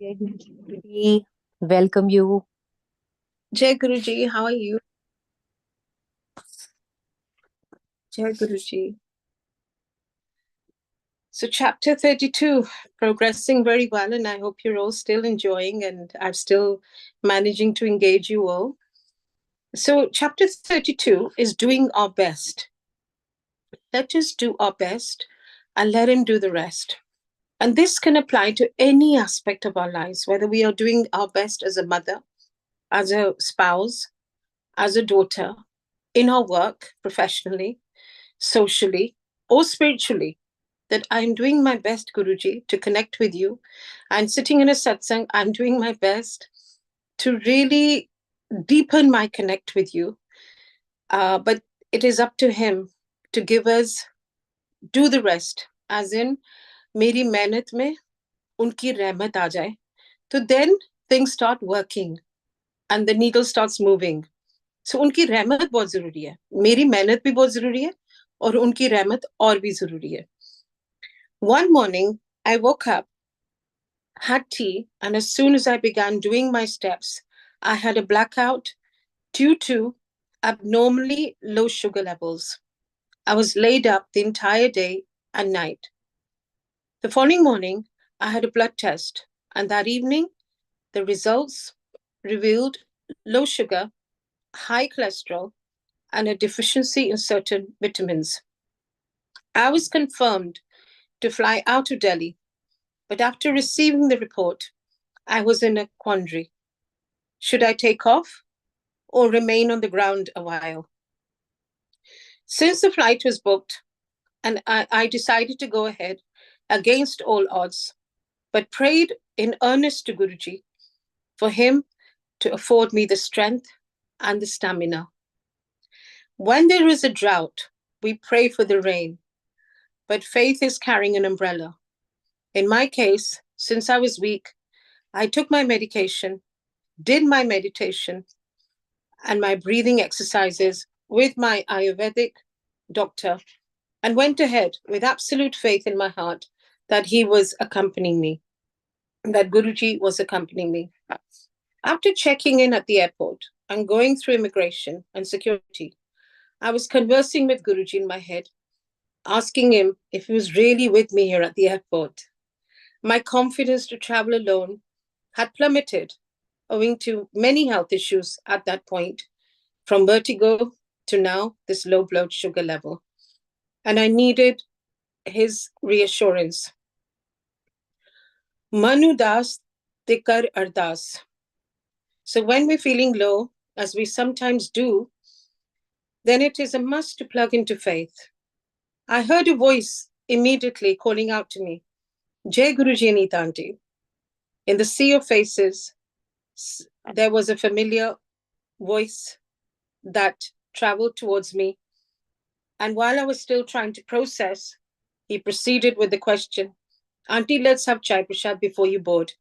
Jai Guruji, welcome you. Jai Guruji, how are you? Jai Guruji. So, chapter 32, progressing very well, and I hope you're all still enjoying, and I'm still managing to engage you all. So, chapter 32 is doing our best. Let us do our best and let Him do the rest. And this can apply to any aspect of our lives, whether we are doing our best as a mother, as a spouse, as a daughter, in our work, professionally, socially, or spiritually. That I'm doing my best, Guruji, to connect with you. And sitting in a satsang, I'm doing my best to really deepen my connect with you. But it is up to Him to give us, do the rest, as in, मेरी मेहनत में उनकी रहमत आ जाए. So then things start working and the needle starts moving. So उनकी रहमत बहुत जरूरी है, मेरी मेहनत भी बहुत जरूरी है, और उनकी रहमत और भी जरूरी है. One morning, I woke up, had tea, and as soon as I began doing my steps, I had a blackout due to abnormally low sugar levels. I was laid up the entire day and night. The following morning, I had a blood test, and that evening, the results revealed low sugar, high cholesterol, and a deficiency in certain vitamins. I was confirmed to fly out of Delhi, but after receiving the report, I was in a quandary. Should I take off or remain on the ground a while? Since the flight was booked, and I decided to go ahead against all odds, but prayed in earnest to Guruji for him to afford me the strength and the stamina. When there is a drought, we pray for the rain, but faith is carrying an umbrella. In my case, since I was weak, I took my medication, did my meditation, and my breathing exercises with my Ayurvedic doctor, and went ahead with absolute faith in my heart that he was accompanying me, that Guruji was accompanying me. After checking in at the airport and going through immigration and security, I was conversing with Guruji in my head, asking him if he was really with me here at the airport. My confidence to travel alone had plummeted owing to many health issues at that point, from vertigo to now this low blood sugar level. And I needed his reassurance. Manu das tikar ardas. So when we're feeling low, as we sometimes do, then it is a must to plug into faith. I heard a voice immediately calling out to me, Jai Guruji Anita Aunty. In the sea of faces, there was a familiar voice that traveled towards me. And while I was still trying to process, he proceeded with the question, Auntie, let's have chai prasad before you board.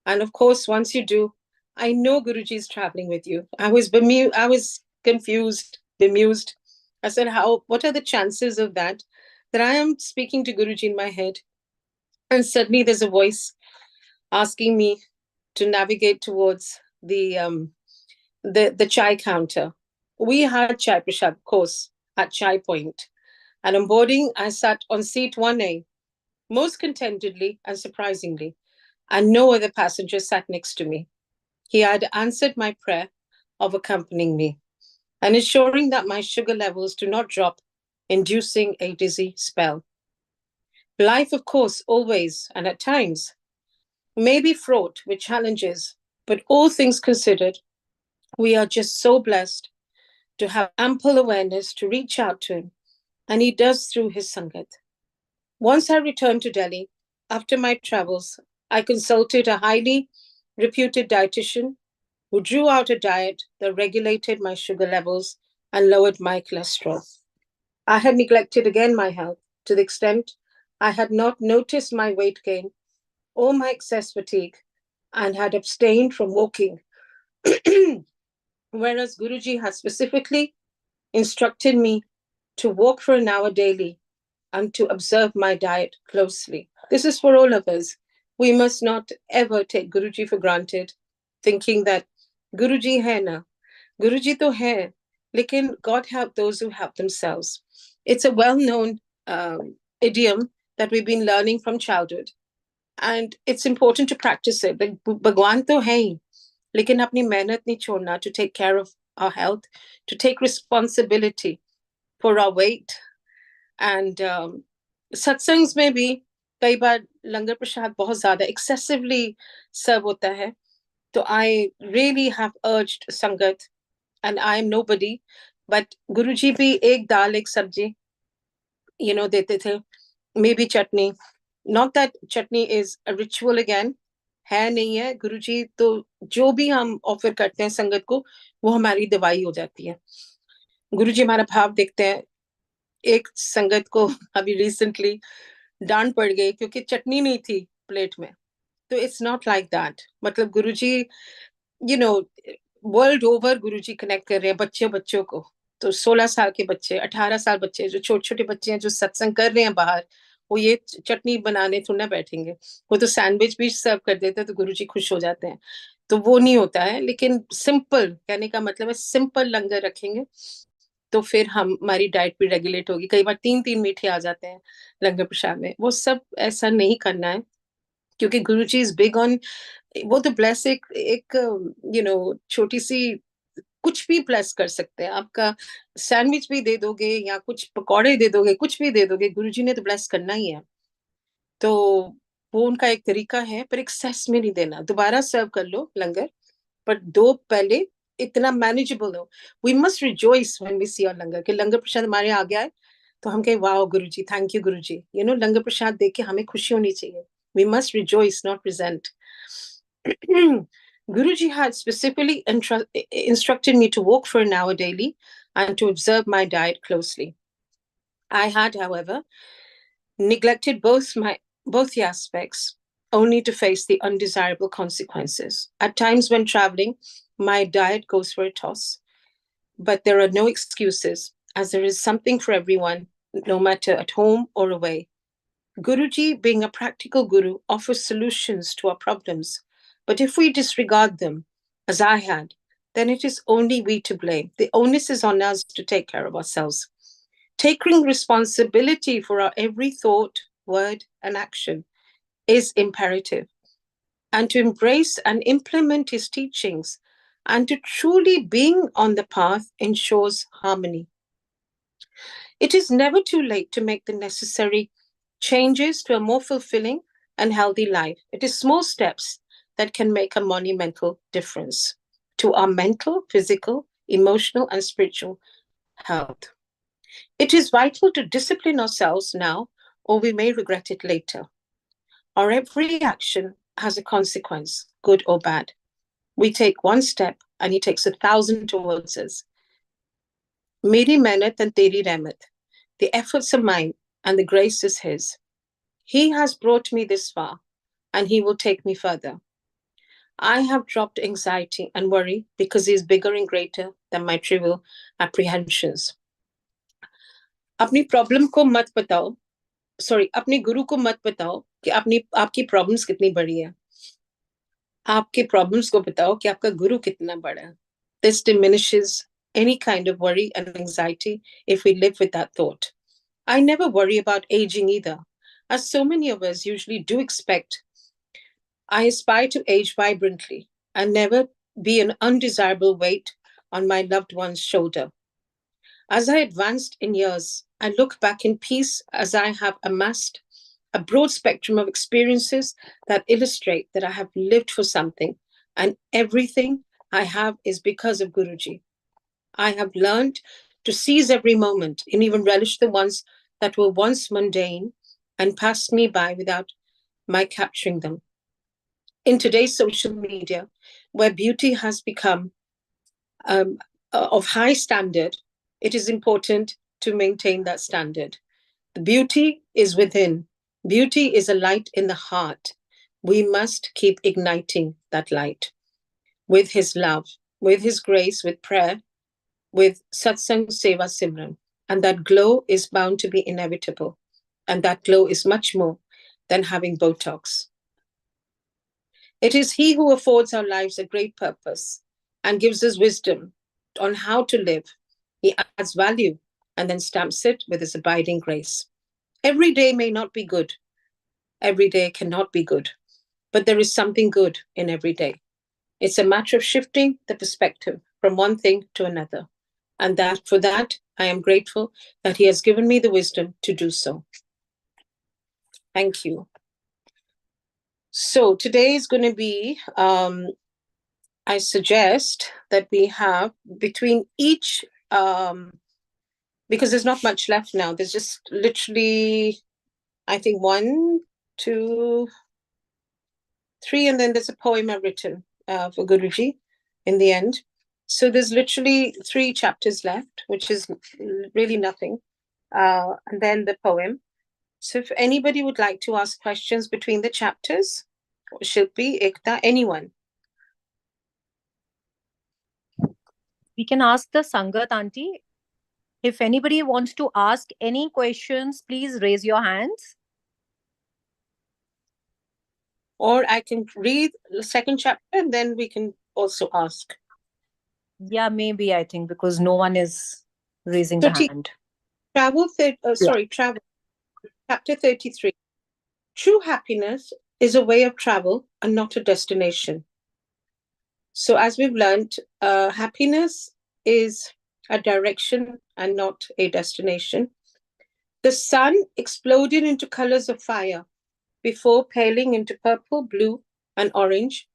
And of course, once you do, I know Guruji is traveling with you. I was confused, bemused. I said, what are the chances of that? That I am speaking to Guruji in my head. And suddenly there's a voice asking me to navigate towards the chai counter. We had chai prasad, of course, at Chai Point. And on boarding, I sat on seat 1A, most contentedly and surprisingly, and no other passenger sat next to me. He had answered my prayer of accompanying me and ensuring that my sugar levels do not drop, inducing a dizzy spell. Life, of course, always and at times may be fraught with challenges, but all things considered, we are just so blessed to have ample awareness to reach out to him, and he does through his Sangat. Once I returned to Delhi, after my travels, I consulted a highly reputed dietitian who drew out a diet that regulated my sugar levels and lowered my cholesterol. I had neglected again my health to the extent I had not noticed my weight gain or my excess fatigue and had abstained from walking, whereas Guruji had specifically instructed me to walk for an hour daily and to observe my diet closely. This is for all of us. We must not ever take Guruji for granted, thinking that Guruji hai na, Guruji to hai, lekin God help those who help themselves. It's a well-known idiom that we've been learning from childhood. And it's important to practice it. Bhagwan to hai, lekin apni mehnat nahi chhodna to take care of our health, to take responsibility for our weight. And satsangs में भी कई बार लंगर प्रसाद बहुत ज्यादा excessively serve होता है. So I really have urged Sangat, and I am nobody, but Guruji bhi ek dal ek sabji, dete the, maybe chutney. Not that chutney is a ritual again, है नहीं है. गुरुजी तो जो भी हम ऑफर करते हैं संगत को, वो हमारी दवाई हो जाती है. गुरुजी हमारा भाव देखते हैं. एक संगत को अभी रिसेंटली डांट पड़ गई क्योंकि चटनी नहीं थी प्लेट में. तो इट्स नॉट लाइक दैट. मतलब गुरुजी वर्ल्ड ओवर गुरुजी कनेक्ट कर रहे हैं बच्चों को. तो 16 साल के बच्चे, 18 साल बच्चे, जो छोटे छोटे बच्चे हैं जो सत्संग कर रहे हैं बाहर, वो ये चटनी बनाने थोड़ा ना बैठेंगे. वो तो सैंडविच भी सर्व कर देते हैं तो गुरुजी खुश हो जाते हैं. तो वो नहीं होता है. लेकिन सिंपल कहने का मतलब है सिंपल लंगर रखेंगे तो फिर हमारी डाइट भी रेगुलेट होगी. कई बार 3-3 मीठे आ जाते हैं लंगर प्रसाद में. वो सब ऐसा नहीं करना है क्योंकि गुरुजी इज बिग ऑन. वो तो ब्लेस एक छोटी सी कुछ भी ब्लेस कर सकते हैं. आपका सैंडविच भी दे दोगे या कुछ पकौड़े दे दोगे, कुछ भी दे दोगे, गुरुजी ने तो ब्लेस करना ही है. तो वो उनका एक तरीका है, पर एक्सेस में नहीं देना. दोबारा सर्व कर लो लंगर, पर 2 पहले इतना मैनेजेबल हो. We must rejoice when we see our langar कि लंगर प्रसाद हमारे आ गया है तो हम कहें वाह गुरुजी, थैंक यू गुरुजी. लंगर प्रसाद देख के हमें खुशी होनी चाहिए. We must rejoice, not resent. Guruji had specifically instructed me to walk for an hour daily and to observe my diet closely. I had, however, neglected both the aspects, only to face the undesirable consequences. At times when traveling, my diet goes for a toss, but there are no excuses, as there is something for everyone, no matter at home or away. Guruji, being a practical guru, offers solutions to our problems. But if we disregard them, as I had, then it is only we to blame. The onus is on us to take care of ourselves. Taking responsibility for our every thought, word, and action is imperative. And to embrace and implement his teachings and to truly being on the path ensures harmony. It is never too late to make the necessary changes to a more fulfilling and healthy life. It is small steps that can make a monumental difference to our mental, physical, emotional, and spiritual health. It is vital to discipline ourselves now, or we may regret it later. Our every action has a consequence, good or bad. We take one step, and he takes 1,000 towards us. Meri mehnat and teri rahmat. The efforts are mine, and the grace is his. He has brought me this far, and he will take me further. I have dropped anxiety and worry because he is bigger and greater than my trivial apprehensions. अपनी problem को मत बताओ, अपने गुरु को मत बताओ कि आपकी प्रॉब्लम्स कितनी बड़ी है. आपके प्रॉब्लम्स को बताओ कि आपका गुरु कितना बड़ा है. This diminishes any kind of worry and anxiety if we live with that thought. I never worry about aging either, as so many of us usually do expect. I aspire to age vibrantly and never be an undesirable weight on my loved one's shoulder. As I advanced in years, I look back in peace as I have amassed a broad spectrum of experiences that illustrate that I have lived for something, and everything I have is because of Guruji. I have learned to seize every moment and even relish the ones that were once mundane and passed me by without my capturing them. In today's social media, where beauty has become of high standard, it is important to maintain that standard. The beauty is within. Beauty is a light in the heart. We must keep igniting that light with his love, with his grace, with prayer, with Satsang Seva Simran. And that glow is bound to be inevitable. And that glow is much more than having Botox. It is He who affords our lives a great purpose and gives us wisdom on how to live. He adds value and then stamps it with His abiding grace. Every day may not be good. Every day cannot be good. But there is something good in every day. It's a matter of shifting the perspective from one thing to another. And that for that, I am grateful that He has given me the wisdom to do so. Thank you. So today is going to be, I suggest that we have between each, because there's not much left now. There's just literally, I think 1, 2, 3, and then there's a poem I've written for Guruji in the end. So there's literally 3 chapters left, which is really nothing. And then the poem. So if anybody would like to ask questions between the chapters, Shilpi, Ekta, anyone. We can ask the Sangat auntie. If anybody wants to ask any questions, please raise your hands. Or I can read the second chapter and then we can also ask. Yeah, maybe, I think, because no one is raising the hand. Travel, travel. Chapter 33. True happiness is a way of travel and not a destination. So as we've learned, happiness is a direction and not a destination. The sun exploded into colors of fire before paling into purple, blue, and orange,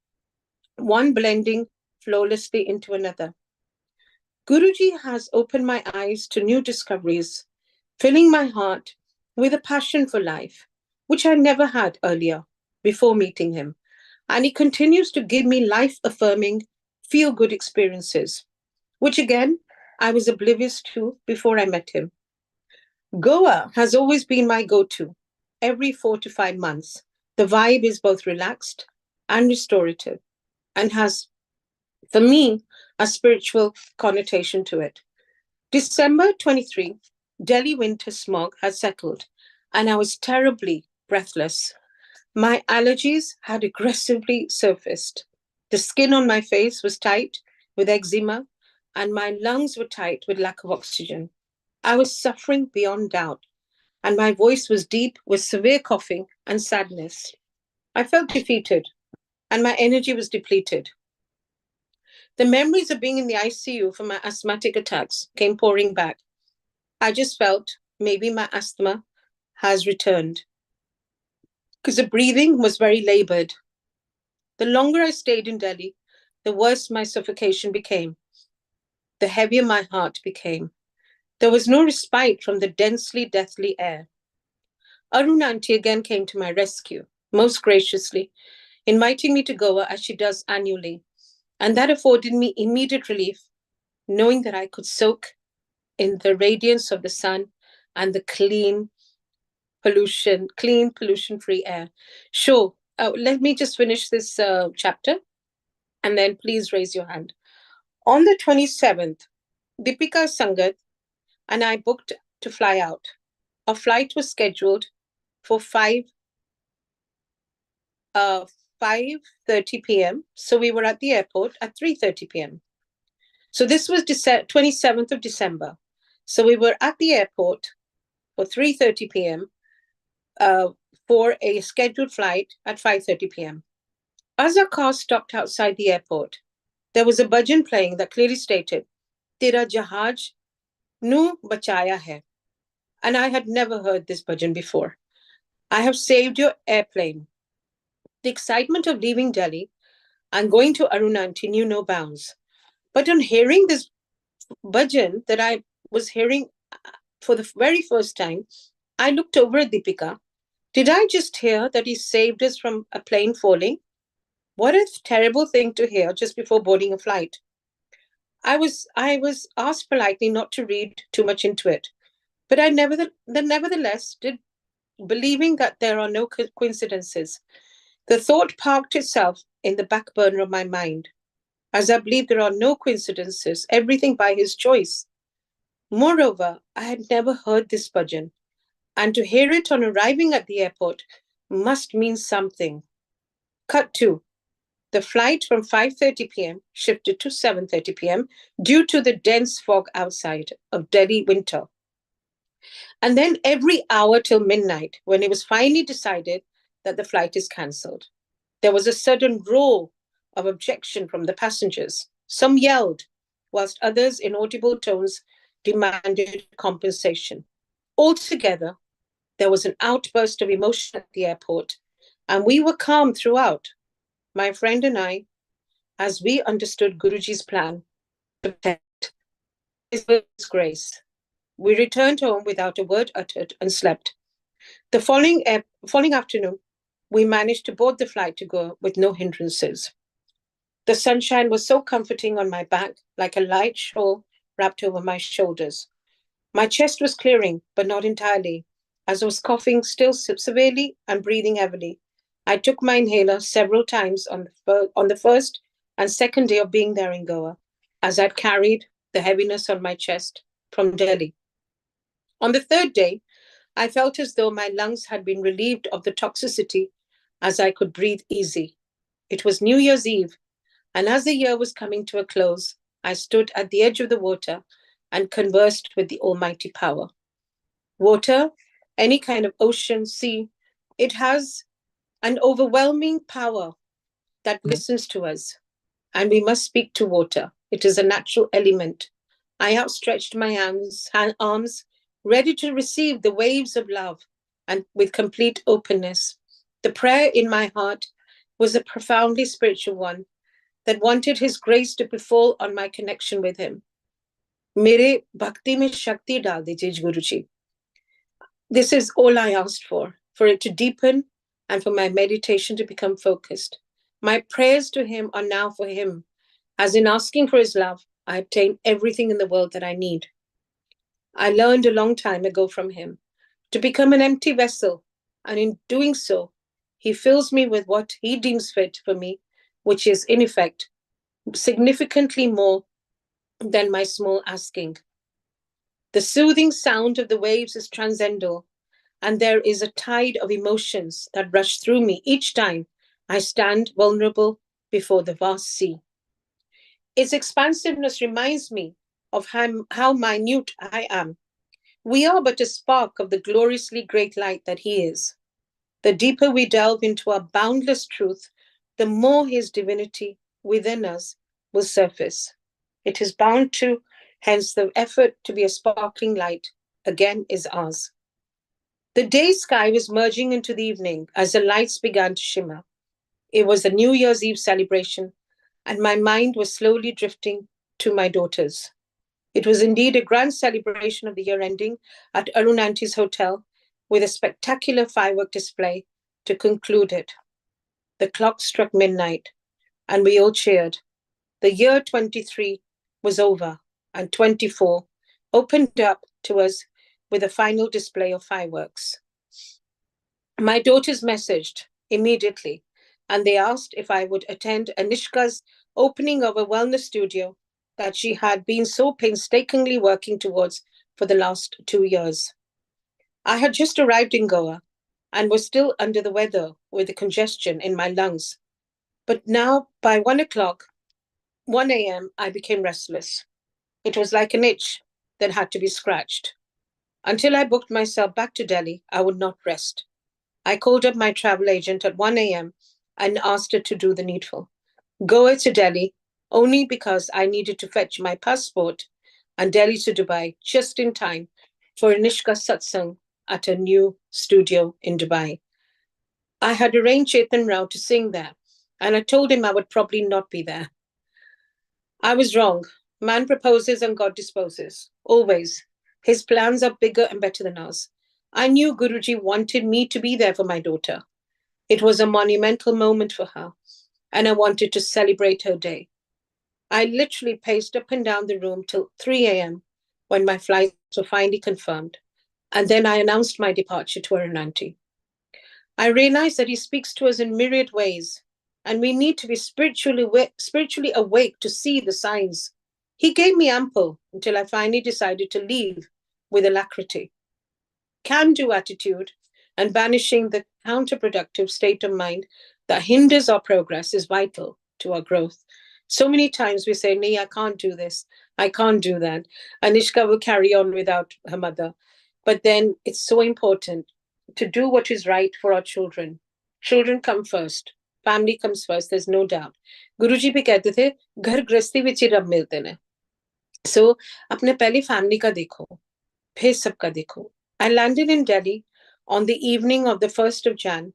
one blending flawlessly into another. Guruji has opened my eyes to new discoveries, filling my heart with a passion for life, which I never had earlier before meeting him. And he continues to give me life-affirming, feel-good experiences, which again, I was oblivious to before I met him. Goa has always been my go-to. Every 4 to 5 months, the vibe is both relaxed and restorative and has, for me, a spiritual connotation to it. December 23, Delhi winter smog had settled and I was terribly breathless. My allergies had aggressively surfaced. The skin on my face was tight with eczema and my lungs were tight with lack of oxygen. I was suffering beyond doubt, and my voice was deep with severe coughing and sadness. I felt defeated, and my energy was depleted. The memories of being in the ICU for my asthmatic attacks came pouring back. I just felt maybe my asthma has returned because the breathing was very labored. The longer I stayed in Delhi, the worse my suffocation became, the heavier my heart became. There was no respite from the densely deathly air. Arun Auntie again came to my rescue, most graciously, inviting me to Goa as she does annually. And that afforded me immediate relief, knowing that I could soak in the radiance of the sun and the clean, pollution-free air. Sure, let me just finish this chapter, and then please raise your hand. On the 27th, Deepika Sangat and I booked to fly out. Our flight was scheduled for 5:30 p.m. So we were at the airport at 3:30 p.m. So this was 27th of December. So we were at the airport for 3:30 p.m. For a scheduled flight at 5:30 p.m. As our car stopped outside the airport, there was a bhajan playing that clearly stated, "Tera jahaj nu bachaya hai." And I had never heard this bhajan before. I have saved your airplane. The excitement of leaving Delhi and going to Arun Auntie knew no bounds. But on hearing this bhajan that I was hearing for the very first time, I looked over at Deepika. Did I just hear that he saved us from a plane falling? What a terrible thing to hear just before boarding a flight. I was asked politely not to read too much into it, but I nevertheless did, believing that there are no coincidences. The thought parked itself in the back burner of my mind, as I believe there are no coincidences, everything by his choice. Moreover, I had never heard this bhajan, and to hear it on arriving at the airport must mean something. Cut 2. The flight from 5:30 p.m. shifted to 7:30 p.m. due to the dense fog outside of Delhi winter. And then every hour till midnight, when it was finally decided that the flight is cancelled, there was a sudden roar of objection from the passengers. Some yelled, whilst others, in audible tones, demanded compensation. Altogether, there was an outburst of emotion at the airport, and we were calm throughout, my friend and I, as we understood Guruji's plan to protect his grace. We returned home without a word uttered and slept. The following afternoon, we managed to board the flight to Goa with no hindrances. The sunshine was so comforting on my back, like a light shawl wrapped over my shoulders. My chest was clearing, but not entirely, as I was coughing still severely and breathing heavily. I took my inhaler several times on the first and second day of being there in Goa, as I'd carried the heaviness on my chest from Delhi. On the third day, I felt as though my lungs had been relieved of the toxicity, as I could breathe easy. It was New Year's Eve, and as the year was coming to a close, I stood at the edge of the water and conversed with the almighty power. Water, any kind of ocean, sea, it has an overwhelming power that listens to us, and we must speak to water. It is a natural element. I outstretched my arms, ready to receive the waves of love, and with complete openness. The prayer in my heart was a profoundly spiritual one that wanted his grace to befall on my connection with him. Mere bhakti mein shakti dal dijiye Guruji. This is all I asked for it to deepen and for my meditation to become focused. My prayers to him are now for him. As in asking for his love, I obtain everything in the world that I need. I learned a long time ago from him to become an empty vessel, and in doing so, he fills me with what he deems fit for me, which is, in effect, significantly more than my small asking. The soothing sound of the waves is transcendental, and there is a tide of emotions that rush through me each time I stand vulnerable before the vast sea. Its expansiveness reminds me of how minute I am. We are but a spark of the gloriously great light that he is. The deeper we delve into our boundless truth, the more his divinity within us will surface. It is bound to, hence the effort to be a sparkling light again is ours. The day sky was merging into the evening as the lights began to shimmer. It was a New Year's Eve celebration, and my mind was slowly drifting to my daughters. It was indeed a grand celebration of the year ending at Arun Auntie's hotel, with a spectacular firework display to conclude it. The clock struck midnight, and we all cheered. The year 23 was over, and 24 opened up to us with a final display of fireworks. My daughters messaged immediately, and they asked if I would attend Anishka's opening of a wellness studio that she had been so painstakingly working towards for the last 2 years. I had just arrived in Goa and was still under the weather with the congestion in my lungs. But now, by 1 o'clock, 1 a.m., I became restless. It was like an itch that had to be scratched. Until I booked myself back to Delhi, I would not rest. I called up my travel agent at 1 a.m. and asked her to do the needful. Goa to Delhi, only because I needed to fetch my passport, and Delhi to Dubai just in time for Anishka Satsang at a new studio in Dubai. I had arranged Chetan Rao to sing there, and I told him I would probably not be there. I was wrong. Man proposes and God disposes. Always. His plans are bigger and better than ours. I knew Guruji wanted me to be there for my daughter. It was a monumental moment for her, and I wanted to celebrate her day. I literally paced up and down the room till 3 a.m. when my flights were finally confirmed, and then I announced my departure to Arun Auntie. I realized that he speaks to us in myriad ways, and we need to be spiritually awake to see the signs. He gave me ample until I finally decided to leave with alacrity. Can-do attitude and banishing the counterproductive state of mind that hinders our progress is vital. to our growth. So many times we say, nee, I can't do this, I can't do that. Anishka will carry on without her mother. But then it's so important to do what is right for our children. Children come first, family comes first, there's no doubt. गुरुजी भी कहते थे घर गृहस्थी विच ही रब मिलते ने. So अपने पहले family का देखो, फिर सबका देखो. I landed in Delhi on the evening of the 1st of Jan,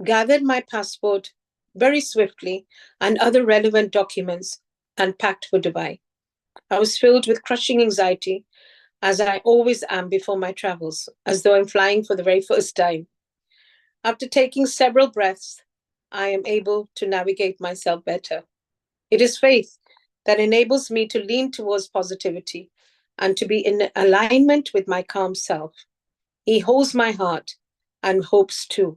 gathered my passport very swiftly and other relevant documents, and packed for Dubai. I was filled with crushing anxiety, as I always am before my travels, as though I'm flying for the very first time. After taking several breaths, I am able to navigate myself better. It is faith that enables me to lean towards positivity and to be in alignment with my calm self. He holds my heart and hopes too.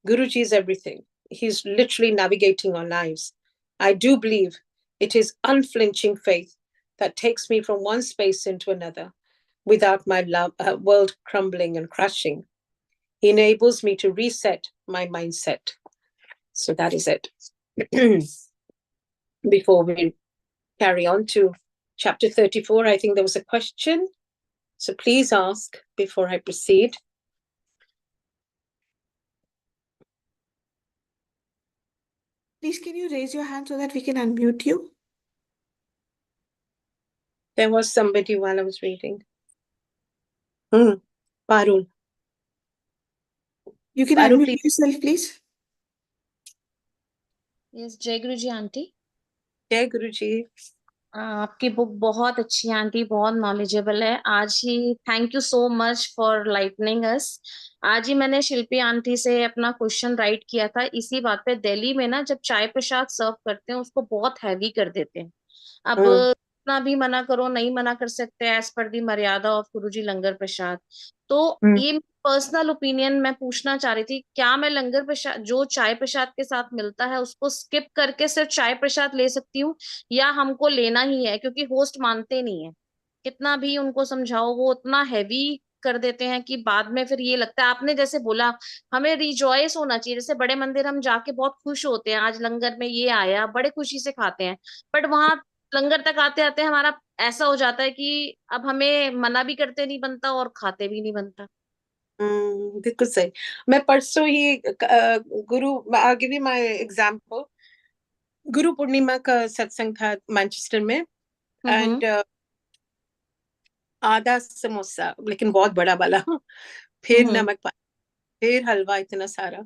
Guruji is everything. He's literally navigating our lives. I do believe it is unflinching faith that takes me from one space into another without my world crumbling and crashing. He enables me to reset my mindset. So that is it. Before we carry on to chapter 34, I think there was a question. So please ask before I proceed. Please, can you raise your hand so that we can unmute you? There was somebody while I was reading. Parul. You can Parul, unmute please. yourself, please. Yes जय Guru ji aunty. जय गुरु जी. आपकी book बहुत अच्छी है aunty, बहुत knowledgeable है. आज ही thank you so much for lightening us. आज ही मैंने शिल्पी आंटी से अपना क्वेश्चन राइट किया था इसी बात पे. दिल्ली में ना जब चाय प्रसाद सर्व करते हैं उसको बहुत हैवी कर देते हैं. अब कितना भी मना करो नहीं मना कर सकते एज पर दी मर्यादा ऑफ गुरुजी लंगर प्रसाद. तो ये पर्सनल ओपिनियन मैं पूछना चाह रही थी, क्या मैं लंगर प्रसाद जो चाय प्रसाद के साथ मिलता है उसको स्किप करके सिर्फ चाय प्रसाद ले सकती हूँ, या हमको लेना ही है? क्योंकि होस्ट मानते नहीं है, कितना भी उनको समझाओ वो उतना हैवी कर देते हैं कि बाद में फिर ये लगता है. आपने जैसे बोला हमें रिजॉयस होना चाहिए, जैसे बड़े मंदिर हम जाके बहुत खुश होते हैं आज लंगर में ये आया, बड़े खुशी से खाते हैं. बट वहां लंगर तक आते आते हमारा ऐसा हो जाता है कि अब हमें मना भी करते नहीं बनता और खाते भी नहीं बनता. बिल्कुल सही. मैं परसों ही गुरु, I'll give you my example. Guru Purnima का सत्संग था मैनचेस्टर में, एंड आधा समोसा लेकिन बहुत बड़ा वाला, फिर नमक पानी, फिर हलवा इतना सारा.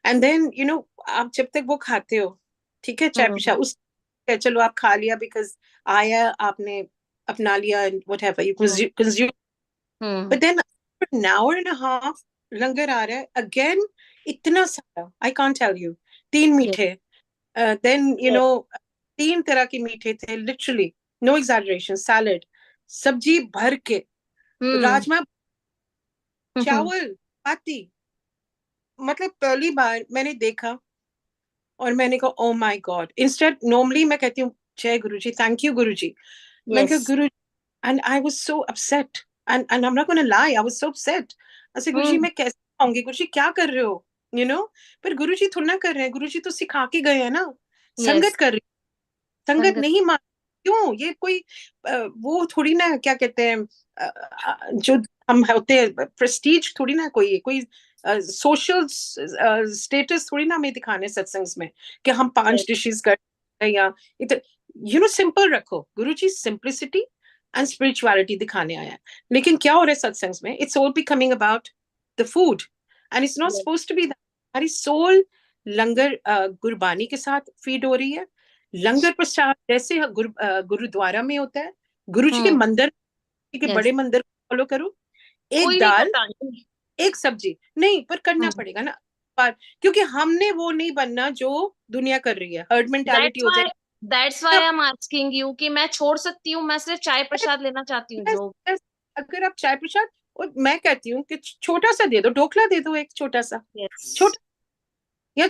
एंड देन यू नो आप जब तक वो खाते हो, ठीक है, चाय पिशा उस चलो आप खा लिया बिकॉज आया, आपने अपना लिया, whatever you consume. But then an hour and a half langar आ रहा है अगेन, इतना सारा, आई कांट टेल यू. 3 मीठे, देन यू नो 3 तरह के मीठे थे, लिटरली नो एग्जैजरेशन. सैलड, सब्जी भर के, राजमा, चावल, पाती. मतलब पहली बार मैंने देखा और मैंने कहा oh my God. Instead normally मैं कहती हूँ जय गुरुजी, थैंक यू गुरुजी. मैं कहा गुरु, and I was so upset, and I am not gonna lie, I was so upset. ऐसे गुरुजी मैं कैसे खाऊंगी, गुरुजी क्या कर रहे हो, यू नो. पर गुरुजी थोड़ा ना कर रहे हैं, गुरुजी तो सिखा के गए हैं ना. संगत कर रही, संगत नहीं मान. क्यों ये कोई वो थोड़ी ना, क्या कहते हैं जो हम होते हैं, प्रेस्टीज थोड़ी ना, कोई सोशल स्टेटस थोड़ी ना हमें दिखाने सत्संग में कि हम 5 डिशेस कर या यू नो सिंपल रखो. गुरुजी सिंप्लिसिटी एंड स्पिरिचुअलिटी दिखाने आया है. लेकिन क्या हो रहा है सत्संग में, it's all becoming about the food and it's not supposed to be that. हमारी सोल लंगर गुरबानी के साथ फीड हो रही है. लंगर प्रसाद जैसे गुरुद्वारा में होता है, गुरु जी के मंदिर के बड़े मंदिर फॉलो करो, एक दाल एक सब्जी नहीं, पर करना पड़ेगा ना. पर क्योंकि हमने वो नहीं बनना जो दुनिया कर रही है, हर्ड मेंटालिटी हो जाए. That's why I am asking you कि मैं छोड़ सकती हूँ, मैं सिर्फ चाय प्रसाद लेना चाहती हूँ. जो अगर आप चाय प्रसाद, और मैं कहती हूँ कि छोटा सा दे दो, ढोकला दे दो एक छोटा सा, छोटा. या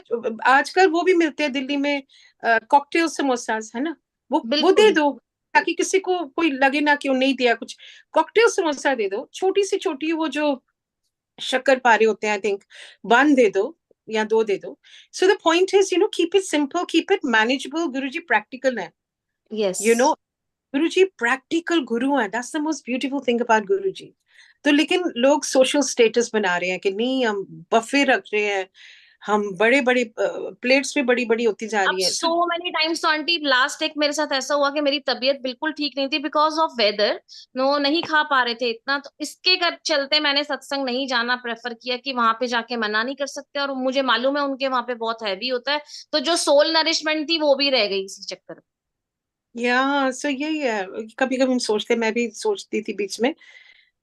आजकल वो भी मिलते हैं दिल्ली में, कॉकटेल समोसास है ना, वो दे दो ताकि किसी को कोई लगे ना कि नहीं दिया कुछ. कॉकटेल समोसा दे दो, छोटी सी छोटी, वो जो शक्कर पारे होते हैं आई थिंक, 1 दे दो. या 2 दे दो. So the point is, keep it simple, keep it manageable. Guruji practical है. Yes. Guruji practical guru है. That's the most beautiful thing about Guruji. तो लेकिन लोग सोशल स्टेटस बना रहे हैं कि नहीं, हम बफे रख रहे हैं, हम बड़े बड़े प्लेट्स में बड़ी बड़ी होती जा अब रही है. so many times तो आंटी लास्ट एक मेरे साथ ऐसा हुआ कि मेरी तबीयत बिल्कुल ठीक नहीं थी बिकॉज ऑफ वेदर. नो नहीं खा पा रहे थे इतना, तो इसके चलते मैंने सत्संग नहीं जाना प्रेफर किया कि वहां पे जाके मना नहीं कर सकते, और मुझे मालूम है उनके वहां पे बहुत हैवी होता है, तो जो सोल नरिशमेंट थी वो भी रह गई इसी चक्कर में. सो यही है. कभी कभी हम सोचते, मैं भी सोचती थी बीच में,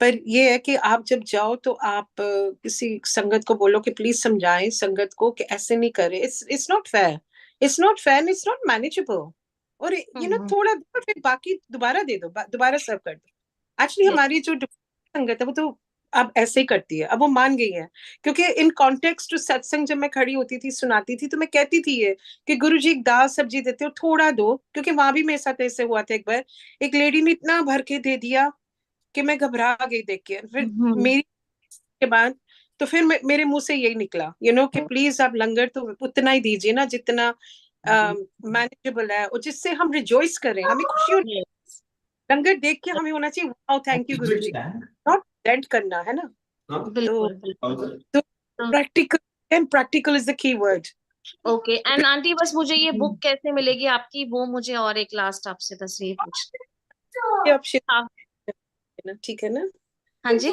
पर ये है कि आप जब जाओ तो आप किसी संगत को बोलो कि प्लीज समझाएं संगत को कि ऐसे नहीं करे. It's not fair, it's not fair, it's not manageable. और थोड़ा दो, फिर बाकी दोबारा दे दो, दोबारा सर्व कर दो. एक्चुअली हमारी जो संगत है वो तो अब ऐसे ही करती है. अब वो मान गई है, क्योंकि इन कॉन्टेक्स्ट टू सत्संग जब मैं खड़ी होती थी सुनाती थी तो मैं कहती थी ये कि गुरुजी एक दाल सब्जी देते हो, थोड़ा दो. क्योंकि वहां भी मेरे साथ ऐसे हुआ था एक बार, एक लेडी ने इतना भर के दे दिया कि मैं घबरा गई देख के. फिर मेरी के बाद तो फिर मेरे मुंह से यही निकला कि प्लीज आप लंगर तो उतना ही दीजिए ना जितना मैनेजेबल है, और जिससे हम रिजॉइस करें, हमें खुशी होनी. लंगर देख के हमें होना चाहिए wow thank you Guruji, not dent करना है ना. तो practical, and practical is the key word. Okay. And aunty बस मुझे ये बुक कैसे मिलेगी आपकी, वो मुझे और एक लास्ट आपसे बस ये पूछ. ठीक है ना. हाँ जी.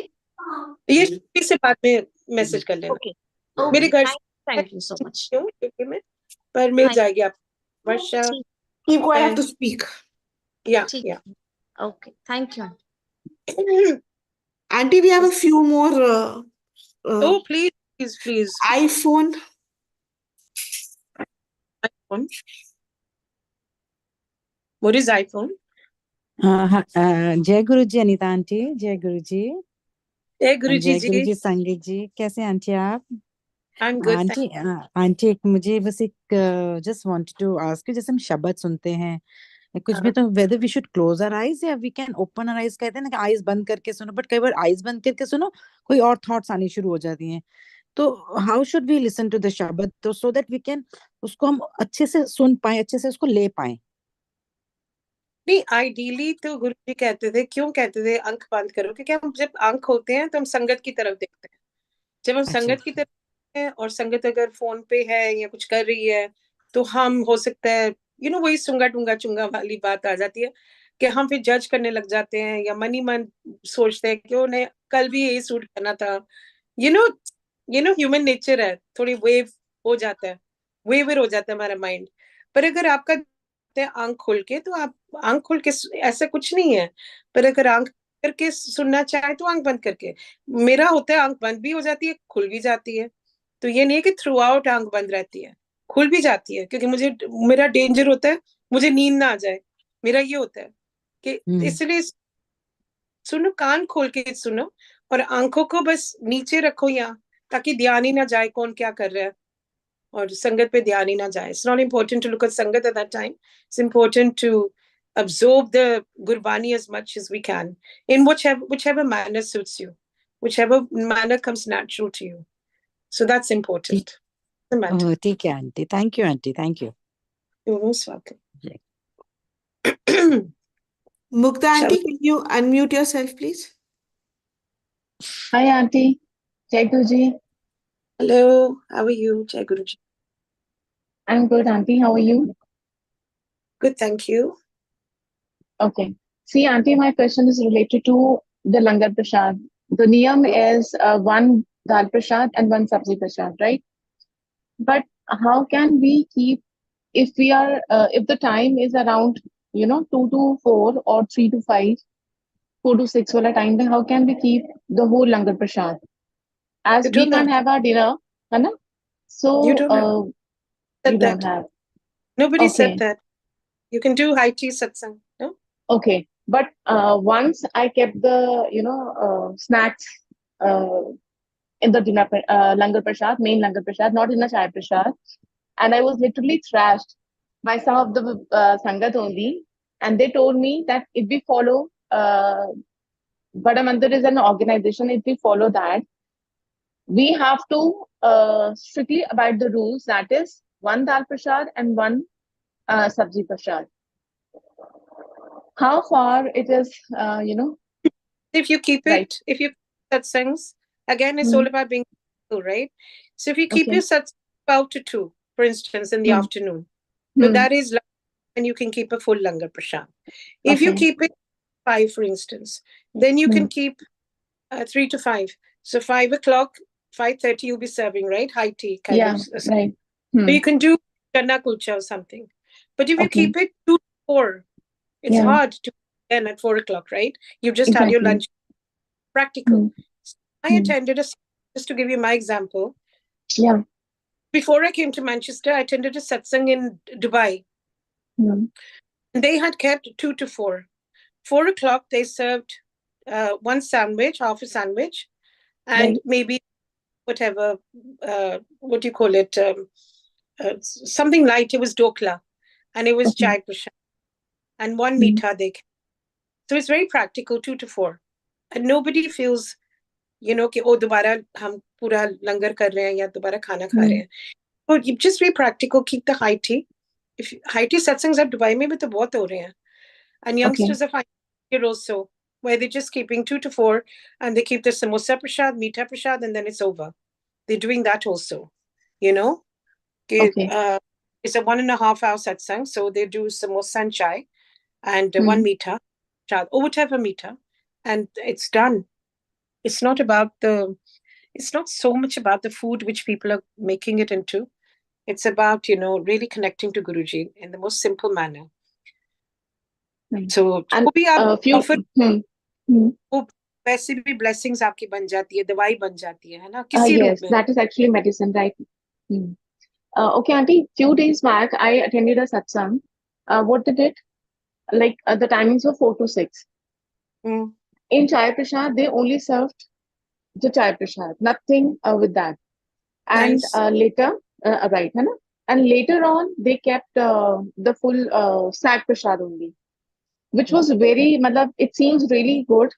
ये से बाद में मैसेज कर लेना. ओके. मेरे घर थैंक यू सो मच. में पर मिल जाएगी आप. वर्षा, You quite have to speak. Yeah. Okay, thank you. Auntie, we have a few more Oh, please. iPhone. What is iPhone? जय गुरु जी अनीता आंटी. जय गुरु जी. जय गुरु जी. संगीत जी, कैसे आंटी आप? I'm good. आंटी आंटी एक मुझे बस एक just wanted to ask you, जैसे हम शब्द सुनते हैं कुछ भी, तो whether we should close our eyes या we can open our eyes. कहते हैं ना कि आईज बंद करके सुनो, बट कई बार आईज बंद करके सुनो कोई और थॉट्स आनी शुरू हो जाती हैं. तो how should we listen to the shabad तो सो दैट वी कैन उसको हम अच्छे से सुन पाए, अच्छे से उसको ले पाए. नहीं, आइडियली तो गुरु जी कहते थे, क्यों कहते थे आंख बंद करो, क्योंकि हम जब आंख खोलते हैं तो हम संगत की तरफ देखते हैं. जब हम संगत की तरफ देखते हैं और संगत अगर फोन पे है या कुछ कर रही है तो हम हो सकता है वही सुंगा टूंगा चुंगा वाली बात आ जाती है कि हम फिर जज करने लग जाते हैं, या मन ही मन सोचते हैं कि उन्हें कल भी यही सूट करना था. ह्यूमन नेचर है, थोड़ी वेव हो जाता है, वेवर हो जाता है हमारा माइंड. पर अगर आपका आंख खोल के, तो आप आंख खोल के ऐसा कुछ नहीं है. पर अगर आंख करके सुनना चाहे तो आंख बंद करके. मेरा होता है आंख बंद भी हो जाती है, खुल भी जाती है. तो ये नहीं है कि थ्रू आउट आंख बंद रहती है, खुल भी जाती है, क्योंकि मेरा डेंजर होता है मुझे नींद ना आ जाए. मेरा ये होता है कि इसलिए सुनो, कान खोल के सुनो, और आंखों को बस नीचे रखो यहाँ, ताकि ध्यान ही ना जाए कौन क्या कर रहा है, और संगत पे ध्यान ही ना जाए. It's not important to look at संगत at that time. It's important to absorb the Gurbani as much as we can in whichever manner suits you, whichever manner comes natural to you. So that's important. ठीक है aunty. Thank you aunty. Thank you. You're most welcome. Mukta auntie, can you unmute yourself, please? Hi, Auntie. Jai Guruji. Hello. How are you, Jai Guruji? I'm good, Auntie. How are you? Good, thank you. Okay. See, Auntie, my question is related to the Langar Prasad. The niyam is one dal prasad and one sabzi prasad, right? But how can we keep, if we are, if the time is around, 2 to 4 or 3 to 5, 4 to 6 wala time, then how can we keep the whole Langar Prasad? As we can't have our dinner, है ना? So You don't you don't have. Nobody said Okay. that. You can do high tea satsang, no? Okay, but once I kept the snacks in the dinner langar prasad, main langar prasad, not in a chai prasad, and I was literally thrashed by some of the sangat only, and they told me that if we follow Bada Mandir is an organization, if we follow that, we have to strictly abide the rules, that is one dal prasad and one sabzi prasad. How far it is, If you keep right? it, if you satsangs, again, it's Hmm. all about being cool, right? So if you keep Okay. your satsang 12 to 2, for instance, in the Hmm. afternoon, so Hmm. that is, and you can keep a full langar prashad. If you Okay. keep it 5, for instance, then you Hmm. can keep 3 to 5. So 5 o'clock, 5:30, you'll be serving, right? High tea kind Yeah, of. So right. Hmm. you can do chana kulcha or something. But if you Okay. keep it 2 to 4, it's Yeah, hard to end at 4 o'clock, right? You've just had your exactly. lunch. Practical. Hmm. I Hmm. attended just to give you my example. Yeah. Before I came to Manchester, I attended a satsang in Dubai. Hmm. They had kept 2 to 4. 4 o'clock, they served one sandwich, half a sandwich, and Right. maybe whatever, what do you call it? Something light. It was dokla, and it was Okay. chai prashad, and one Hmm. meetha they. So it's very practical, 2 to 4, and nobody feels, कि ओ दोबारा हम पूरा लंगर कर रहे हैं या दोबारा खाना खा रहे Hmm. हैं. So you just be practical, keep the high tea. If high tea satsangs at Dubai में भी तो बहुत हो रहे हैं, and Okay. youngsters are finding it also, where they're just keeping 2 to 4, and they keep the samosa prashad, meetha prashad, and then it's over. They're doing that also, you know. Okay. It's a 1.5 hour satsang, so they do samosa and chai, and Hmm. one meetha, prashad, or whatever meetha, and it's done. It's not about the. It's not so much about the food which people are making it into. It's about, really connecting to Guruji in the most simple manner. Right. So And वो भी आप few. offer, Hmm. Hmm. वो वैसे भी blessings आपकी बन जाती है, दवाई बन जाती है ना, किसी रूप Yes, में. that is actually medicine, right? Hmm. Okay, Auntie. Few days back, I attended a satsang. What did it? Like the timings were 4 to 6. Mm, In chai prasad, they only served the chai prasad, nothing with that. And nice. later, right, है ना? And later on, they kept the full sad prasad only, which was very, matlab, it seems really good.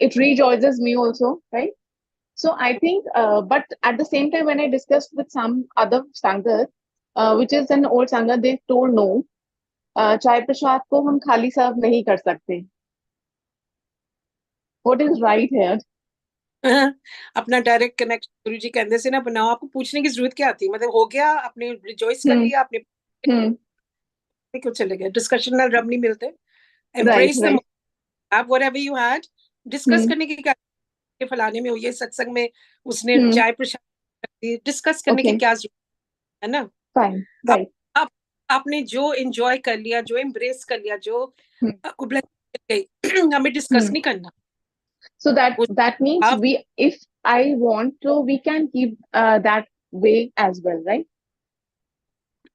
It rejoices me also, right? So I think, but at the same time, when I discussed with some other sangat, which is an old sangat, they told no, chai prasad ko hum khali serve nahi kar sakte. What is right here? अपना direct connect गुरु जी कहते से ना बनाओ, आपको पूछने की जरूरत क्या आती है, मतलब हो गया, आपने रिजॉइस कर Hmm. लिया, आपने Hmm. क्यों चले गए. डिस्कशन में रब नहीं मिलते. Right, embrace the right. आप whatever you had, discuss Hmm. करने की क्या, फलाने में हुई है सत्संग में उसने Hmm. चाय प्रसाद, डिस्कस करने की Okay, क्या जरूरत है ना. fine, आप, right. आप आपने जो एंजॉय कर लिया, जो एम्ब्रेस कर लिया, जो Hmm. आपको ब्लेसिंग मिल गई, हमें डिस्कस Hmm. नहीं करना. So that वो that means आप if I want to, we can keep that way as well, right?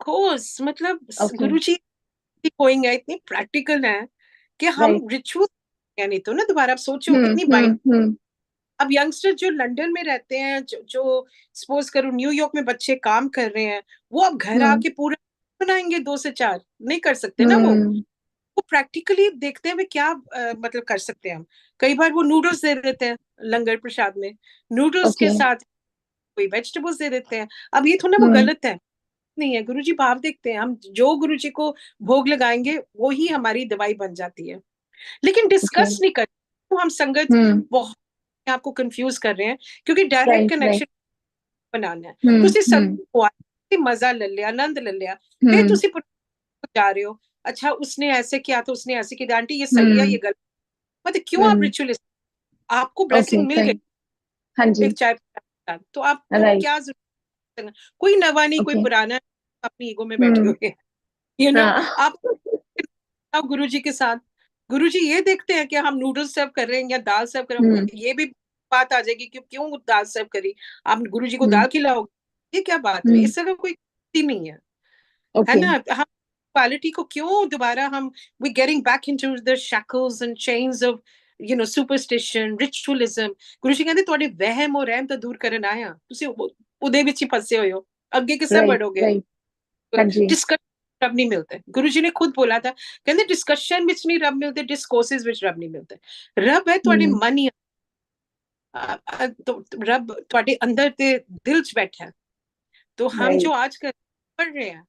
Course, मतलब Okay, गुरु जी होएंगे इतनी प्रैक्टिकल है कि हम right. रिचुअल, यानी तो ना दोबारा आप सोचो Hmm. कितनी Hmm. बाइट. Hmm. अब यंगस्टर जो लंदन में रहते हैं, जो सपोज करो न्यूयॉर्क में बच्चे काम कर रहे हैं, वो अब घर Hmm. आके पूरा बनाएंगे 2 से 4, नहीं कर सकते ना. वो Hmm. प्रैक्टिकली देखते हैं वे क्या मतलब कर सकते हैं हम. कई बार वो नूडल्स दे देते हैं लंगर प्रसाद में, नूडल्स के Okay. साथ कोई वेजिटेबल्स दे देते हैं. अब ये थोड़ा वो Hmm. गलत है, नहीं है. गुरुजी भाव देखते हैं, हम जो गुरुजी को भोग लगाएंगे वो ही हमारी दवाई बन जाती है. लेकिन Okay. डिस्कस नहीं करते, तो हम संगत Hmm. बहुत आपको कंफ्यूज कर रहे हैं, क्योंकि डायरेक्ट Right. Right. कनेक्शन बनाना है. Hmm. ਤੁਸੀਂ Hmm. संगत मजा ले लिया, आनंद ले लिया, फिर Hmm. ਤੁਸੀਂ जा रहे हो, अच्छा उसने ऐसे किया तो उसने ऐसे किया, आंटी ये सही है, Hmm. ये गलत, मतलब क्यों आप Hmm. रिचुअलिस्ट. आपको Okay. ब्लेसिंग मिल गई Fine. Hanji. एक चाय के साथ, तो आपको Right. क्या जरूरत है. कोई नवा नहीं, कोई Okay. पुराना, अपनी ईगो में बैठे Hmm. हुए हैं. You know Ah. आप गुरु जी के साथ, गुरु जी ये देखते हैं कि हम नूडल्स सर्व कर रहे हैं या दाल सर्व कर रहे हैं. Hmm. ये भी बात आ जाएगी कि क्यों दाल सर्व करी, आप गुरु जी को Hmm. दाल खिलाओगे, ये क्या बात है. Hmm. इससे का कोई नहीं है, है Okay. ना. हम क्वालिटी को क्यों दोबारा हम we getting back into the shackles and chains of superstition, ritualism. Guru ji ਕਹਿੰਦੇ ਤੁਹਾਡੇ ਵਹਿਮ ਔਰ ਰਹਿਮ ਤਾਂ ਦੂਰ ਕਰਨ ਆਇਆ, ਤੁਸੀਂ ਉਹਦੇ ਵਿੱਚ ਹੀ ਫਸੇ ਹੋਏ ਹੋ, ਅੱਗੇ ਕਿੱਥੇ Right. बढ़ोगे. Right. Hanji. डिस्कशन रब नहीं मिलते. गुरु जी ने खुद बोला था, कहते डिस्कशन विच नहीं रब मिलते, डिस्कोर्सेस विच रब नहीं मिलते. रब है ਤੁਹਾਡੇ Hmm. ਮਨ ਹੀ, तो रब ਤੁਹਾਡੇ ਅੰਦਰ ਤੇ ਦਿਲ 'ਚ ਬੈਠਾ ਹੈ। तो हम जो आज कर रहे हैं,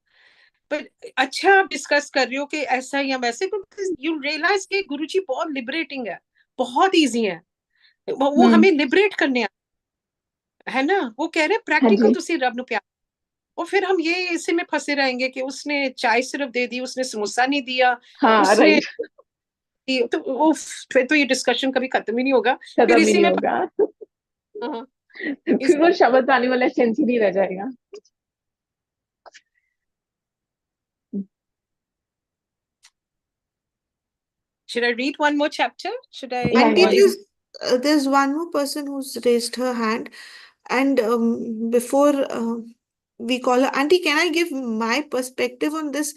पर अच्छा आप डिस्कस कर रहे हो कि ऐसा या वैसे, यू रियलाइज कि गुरुजी बहुत लिबरेटिंग है, बहुत इजी है। वो हमें लिबरेट करने है ना। वो कह रहे प्रैक्टिकल ਤੁਸੀਂ ਰੱਬ ਨੂੰ प्यार, और फिर हम ये इसी में फंसे रहेंगे कि उसने चाय सिर्फ दे दी, उसने समोसा नहीं दिया, उसने तो वो फिर तो ये डिस्कशन कभी खत्म ही नहीं होगा, फिर इसी में होगा। इस, फिर वो शब्द आने वाला सेंस ही नहीं रह जाएगा। should I read one more chapter? Should I? Auntie, there's one more person who's raised her hand, and before we call her, Auntie, can I give my perspective on this,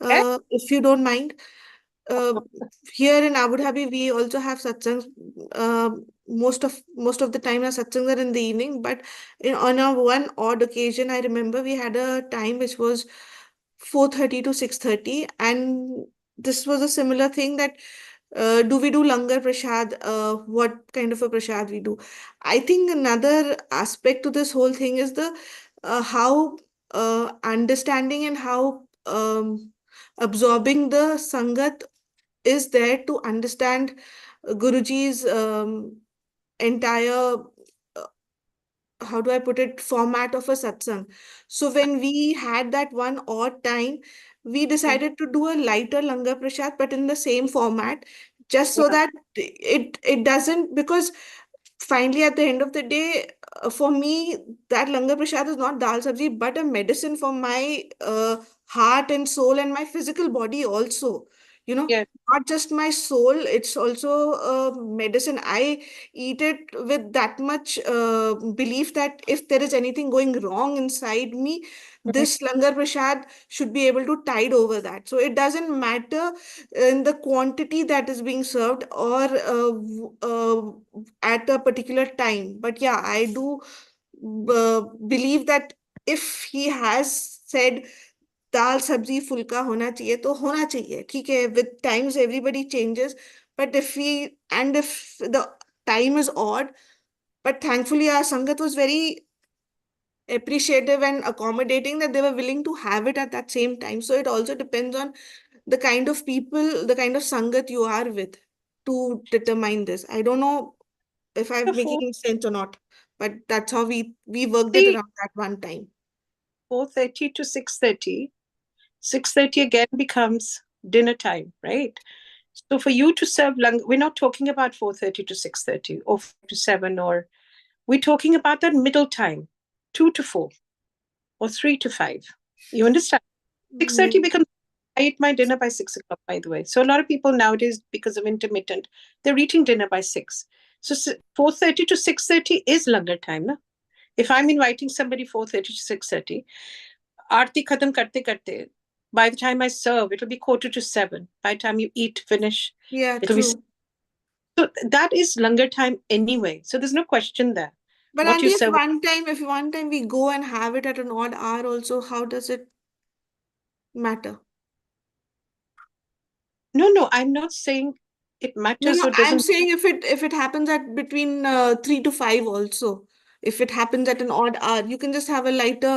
if you don't mind? Here in Abu Dhabi, we also have satsangs. Most of the time, our satsangs are in the evening. But on a one odd occasion, I remember we had a time which was 4:30 to 6:30, and this was a similar thing that do we do langar prasad? What kind of a prasad we do? I think another aspect to this whole thing is the how understanding and how absorbing the sangat is there to understand Guruji's entire, how do I put it, format of a satsang. So when we had that one odd time, we decided to do a lighter langar prasad, but in the same format, just so that it doesn't, because finally at the end of the day, for me, that langar prasad is not dal sabji, but a medicine for my heart and soul and my physical body also. Not just my soul, it's also medicine. I eat it with that much belief that if there is anything going wrong inside me, this langar prasad should be able to tide over that. So it doesn't matter in the quantity that is being served or at a particular time. But yeah, I do believe that if he has said दाल सब्जी फुल्का होना चाहिए तो होना चाहिए, ठीक है, with times everybody changes, but if the time is odd, but thankfully our sangat was very appreciative and accommodating that they were willing to have it at that same time. So it also depends on the kind of people, the kind of sangat you are with to determine this. I don't know if I'm making sense or not, but that's how we worked it around that one time. 4:30 to 6:30. 6:30 again becomes dinner time, right? So for you to serve lunch, we're not talking about 4:30 to 6:30 or 5 to 7, or we're talking about that middle time, 2 to 4 or 3 to 5. You understand? 6:30 becomes, I eat my dinner by 6 o'clock, by the way. So a lot of people nowadays, because of intermittent, they're eating dinner by 6. So 4:30 to 6:30 is langar time. Na? If I'm inviting somebody 4:30 to 6:30, aarti khatam karte karte, by the time I serve, it'll be 6:45. By the time you eat, finish, it'll be. So that is langar time anyway. So there's no question there. But Auntie, if one time we go and have it at an odd hour also, how does it matter? No, I'm not saying it matters or doesn't. I'm saying if it happens at between 3 to 5 also, if it happens at an odd hour, you can just have a lighter.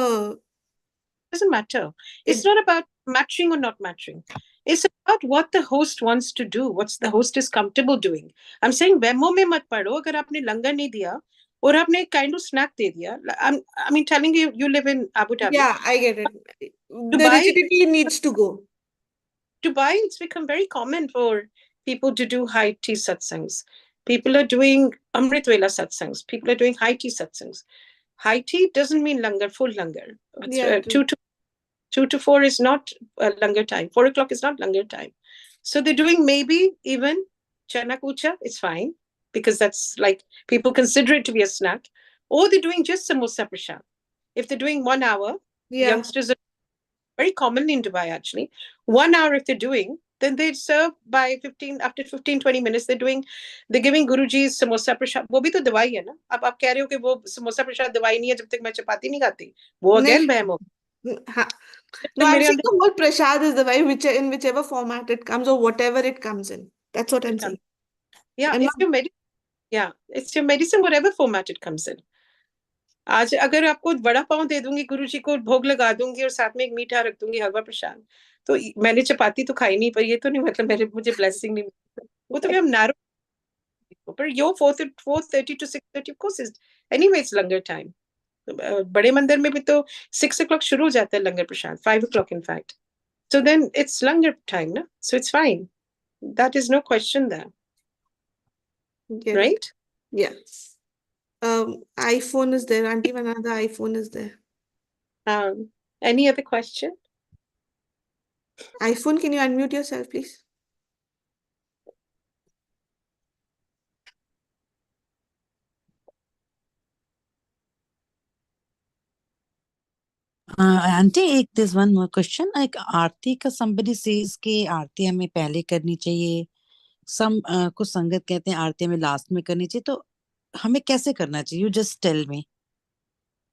Doesn't matter. It's not about matching or not matching. It's about what the host wants to do, what the host is comfortable doing. I'm saying वहमों में मत पड़ो अगर आपने लंगर नहीं दिया और आपने kind of snack दे दिया. I mean, telling you live in Abu Dhabi. Yeah, I get it. The rigidity needs to go. Dubai, it's become very common for people to do high tea satsangs. People are doing Amrit Vela satsangs. People are doing high tea satsangs. High tea doesn't mean langar, full langar. Yeah, 2 to 4 is not langar time. 4 o'clock is not langar time. So they're doing maybe even chana kucha, it's fine, because that's like, people consider it to be a snack. Or they're doing just samosa prashad. If they're doing 1 hour, youngsters are very commonly in Dubai actually. 1 hour if they're doing, then they serve by 15-20 minutes, they're giving Guruji's samosa prashad. वो भी तो दवाई है ना. अब आप कह रहे हो कि वो samosa prashad दवाई नहीं है जब तक मैं चपाती नहीं खाती. वो again बहम हो. No, I'm saying the whole prasad is the way in whichever format it comes or whatever it comes in. That's what I'm saying. Yeah, Yeah, it's your medicine, whatever format it comes in. आज अगर आपको वड़ा पाव दे दूंगी, गुरुजी को भोग लगा दूंगी और साथ में एक मीठा रख दूंगी, हलवा प्रसाद, तो मैंने चपाती तो खाई नहीं, पर ये तो नहीं मतलब मुझे ब्लेसिंग नहीं मिली। वो तो भी हम नैरो, पर यो 4:30 to 6:30 of course is anyway it's langar time. बड़े मंदिर में भी तो 6 o'clock शुरू हो जाता है लंगर प्रसाद, 5 o'clock in fact, so then it's langar time ना, so it's fine, that is no question there, Yeah. right? Yeah. iPhone is there. Auntie Vanna, the iPhone is there. Any other question? iPhone, can you unmute yourself, please? Aunty, एक this one more question, एक आरती का somebody says कि आरती हमें पहले करनी चाहिए, some कुछ संगत कहते हैं आरती हमें लास्ट में करनी चाहिए, तो हमें कैसे करना चाहिए? You just tell me.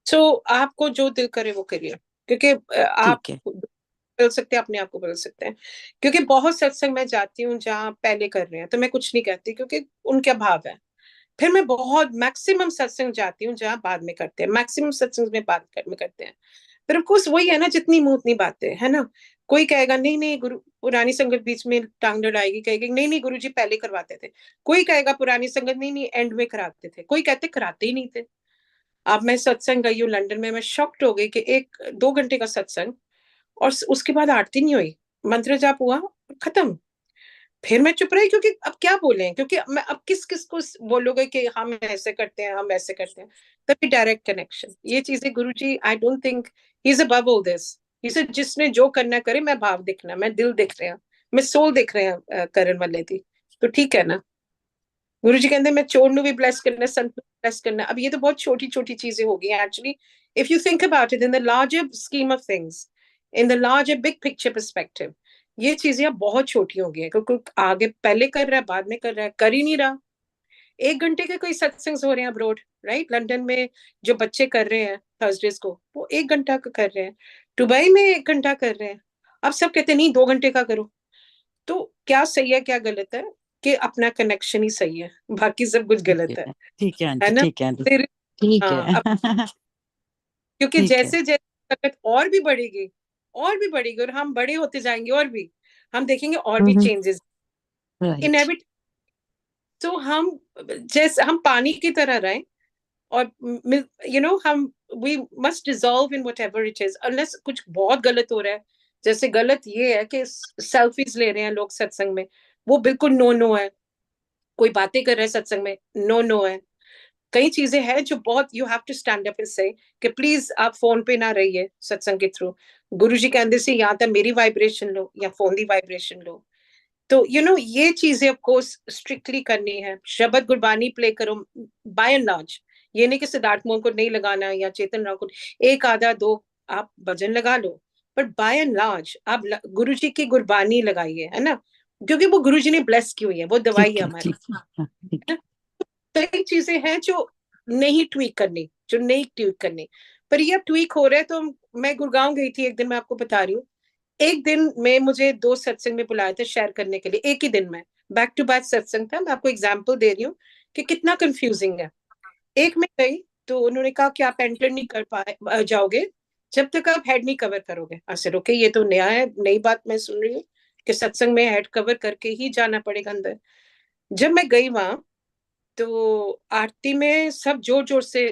So आपको जो दिल करे वो करिए, क्योंकि आप ठीक है। बदल सकते हैं, अपने आप को बदल सकते हैं। क्योंकि बहुत सत्संग में जाती हूँ जहाँ पहले कर रहे हैं, तो मैं कुछ नहीं कहती क्योंकि उनका भाव है। फिर मैं बहुत मैक्सिमम सत्संग जाती हूँ जहाँ बाद में करते हैं, मैक्सिमम सत्संग में बाद में करते हैं। फिर ऑफकोर्स वही है ना, जितनी मुंह उतनी बातें, है ना। कोई कहेगा नहीं नहीं गुरु, पुरानी संगत बीच में टांग अड़ाएगी, कहेगी नहीं नहीं गुरुजी पहले करवाते थे। कोई कहेगा पुरानी संगत नहीं नहीं एंड में कराते थे, कोई कहते कराते ही नहीं थे। अब मैं सत्संग गई हूँ लंदन में, मैं शॉक्ड हो गई कि 1-2 घंटे का सत्संग और उसके बाद आरती नहीं हुई, मंत्र जाप हुआ, खत्म। फिर मैं चुप रही, क्योंकि अब क्या बोले, क्योंकि मैं अब किस किस को बोलोगे कि हम ऐसे करते हैं, हम ऐसे करते हैं। तभी डायरेक्ट कनेक्शन, ये चीजें Guruji, I don't think he is above all this. He said जिसने जो करना करे, मैं भाव देखना, मैं दिल देख रहे हैं, मैं सोल देख रहे हैं करण वाले थी, तो ठीक है ना। गुरुजी कहते मैं चोर नु भी ब्लेस करना, संत नु ब्लेस करना। अब ये तो बहुत छोटी छोटी चीजें हो गई actually, if you think about it in the larger scheme of things, in the larger big picture perspective, ये चीजें अब बहुत छोटी हो गई हैं, क्योंकि आगे पहले कर रहा है, बाद में कर रहा है, कर ही नहीं रहा। 1 घंटे के कोई सत्संग हो रहे हैं अब्रोड, राइट। लंदन में जो बच्चे कर रहे हैं थर्सडेज को, वो 1 घंटा का कर रहे हैं, दुबई में 1 घंटा कर रहे हैं। अब सब कहते हैं नहीं 2 घंटे का करो। तो क्या सही है क्या गलत है, कि अपना कनेक्शन ही सही है, बाकी सब कुछ गलत है ठीक है आंटी, ना। ठीक है आंटी, फिर ठीक हाँ, है। क्योंकि ठीक है। जैसे जैसे ताकत और भी बढ़ेगी, और भी बढ़ेगी, और हम बड़े होते जाएंगे, और भी हम देखेंगे और भी चेंजेस राइट। इनएविट। तो हम जैसे हम पानी की तरह रहें, और हम we must dissolve in whatever it is, unless कुछ बहुत गलत हो रहा है। जैसे गलत ये है कि सेल्फीज ले रहे हैं लोग सत्संग में, वो बिल्कुल नो नो है। कोई बातें कर रहे हैं सत्संग में, नो नो है। कई चीजें हैं जो बहुत you have to stand up and say कि प्लीज आप फोन पे ना रहिए सत्संग के थ्रू। गुरुजी कहते से या तो मेरी वाइब्रेशन लो या फोन दी वाइब्रेशन लो। तो ये चीजें ऑफ कोर्स स्ट्रिक्टली करनी है। शब्द गुरबानी प्ले करो बाय एंड लार्ज, ये नहीं कि सिद्धार्थ मोहन को नहीं लगाना या चेतन राव को, एक आधा दो आप भजन लगा लो, पर बाय एंड लार्ज आप गुरुजी की गुरबानी लगाइए, है ना। क्योंकि वो गुरुजी ने ब्लेस की हुई है, वो दवाई ठीक है है, हमारी, ठीक है है। ना। कई चीजें हैं जो नहीं ट्वीक करनी, जो नहीं ट्वीक करनी, पर ये अब ट्वीक हो रहा है। तो मैं गुड़गांव गई थी एक दिन, मैं आपको बता रही हूँ, एक दिन में मुझे 2 सत्संग में बुलाया था शेयर करने के लिए, एक ही दिन में बैक टू बैक सत्संग था। मैं आपको एग्जांपल दे रही हूँ कि कितना कंफ्यूजिंग है। एक में गई तो उन्होंने कहा कि आप एंटर नहीं कर पाए जाओगे जब तक आप हेड नहीं कवर करोगे। ऐसे रोके, ये तो नया है, नई बात मैं सुन रही हूँ कि सत्संग में हेड कवर करके ही जाना पड़ेगा अंदर। जब मैं गई वहां, तो आरती में सब जोर जोर से,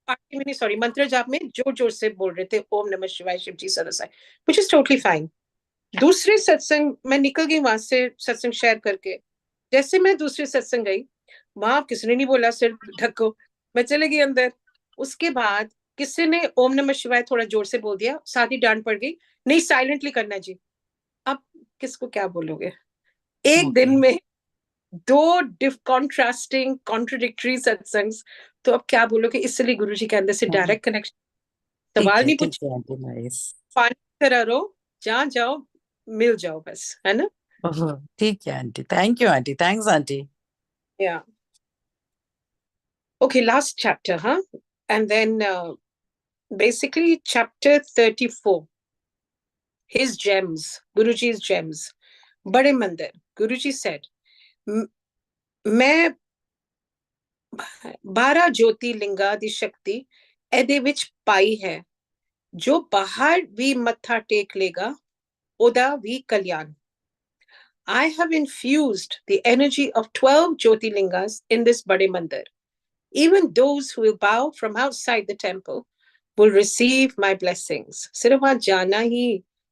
आरती में नहीं सॉरी, मंत्र जाप में जोर जोर से बोल रहे थे ओम नमः शिवाय शिव जी सरसाई, व्हिच इज टोटली फाइन। दूसरे सत्संग मैं निकल गई वहां से सत्संग शेयर करके। जैसे मैं दूसरे सत्संग गई, वहां किसी ने नहीं बोला सिर ढको, मैं चले गई अंदर। उसके बाद किसी ने ओम नमः शिवाय थोड़ा जोर से बोल दिया, साथ ही डांट पड़ गई, नहीं साइलेंटली करना जी। अब किसको क्या बोलोगे, एक ओके। दिन में 2 कॉन्ट्रास्टिंग कॉन्ट्रोडिक्टरी सत्संग्स, तो अब क्या बोलोगे। इसलिए गुरुजी के अंदर से डायरेक्ट कनेक्शन, ठीक सवाल है, नहीं ठीक पूछो, है आंटी, नाइस। पानी की तरह रहो, जहां जाओ मिल जाओ बस, है ना। ठीक है aunty, thank you aunty, thanks aunty. Yeah. Okay, last chapter, huh? And then basically chapter 34, his gems, Guruji's gems. Bade Mandir, Guruji said, मैं 12 ज्योतिर्लिंगा दी शक्ति ਇਹਦੇ ਵਿੱਚ ਪਾਈ ਹੈ ਜੋ ਬਾਹਰ ਵੀ ਮੱਥਾ ਟੇਕ ਲੇਗਾ ਉਹਦਾ ਵੀ ਕਲਿਆਣ I have infused the energy of 12 Jyotirlingas in this Bade Mandir. Even those who will bow from outside the temple will receive my blessings. Sirf wahan jana hi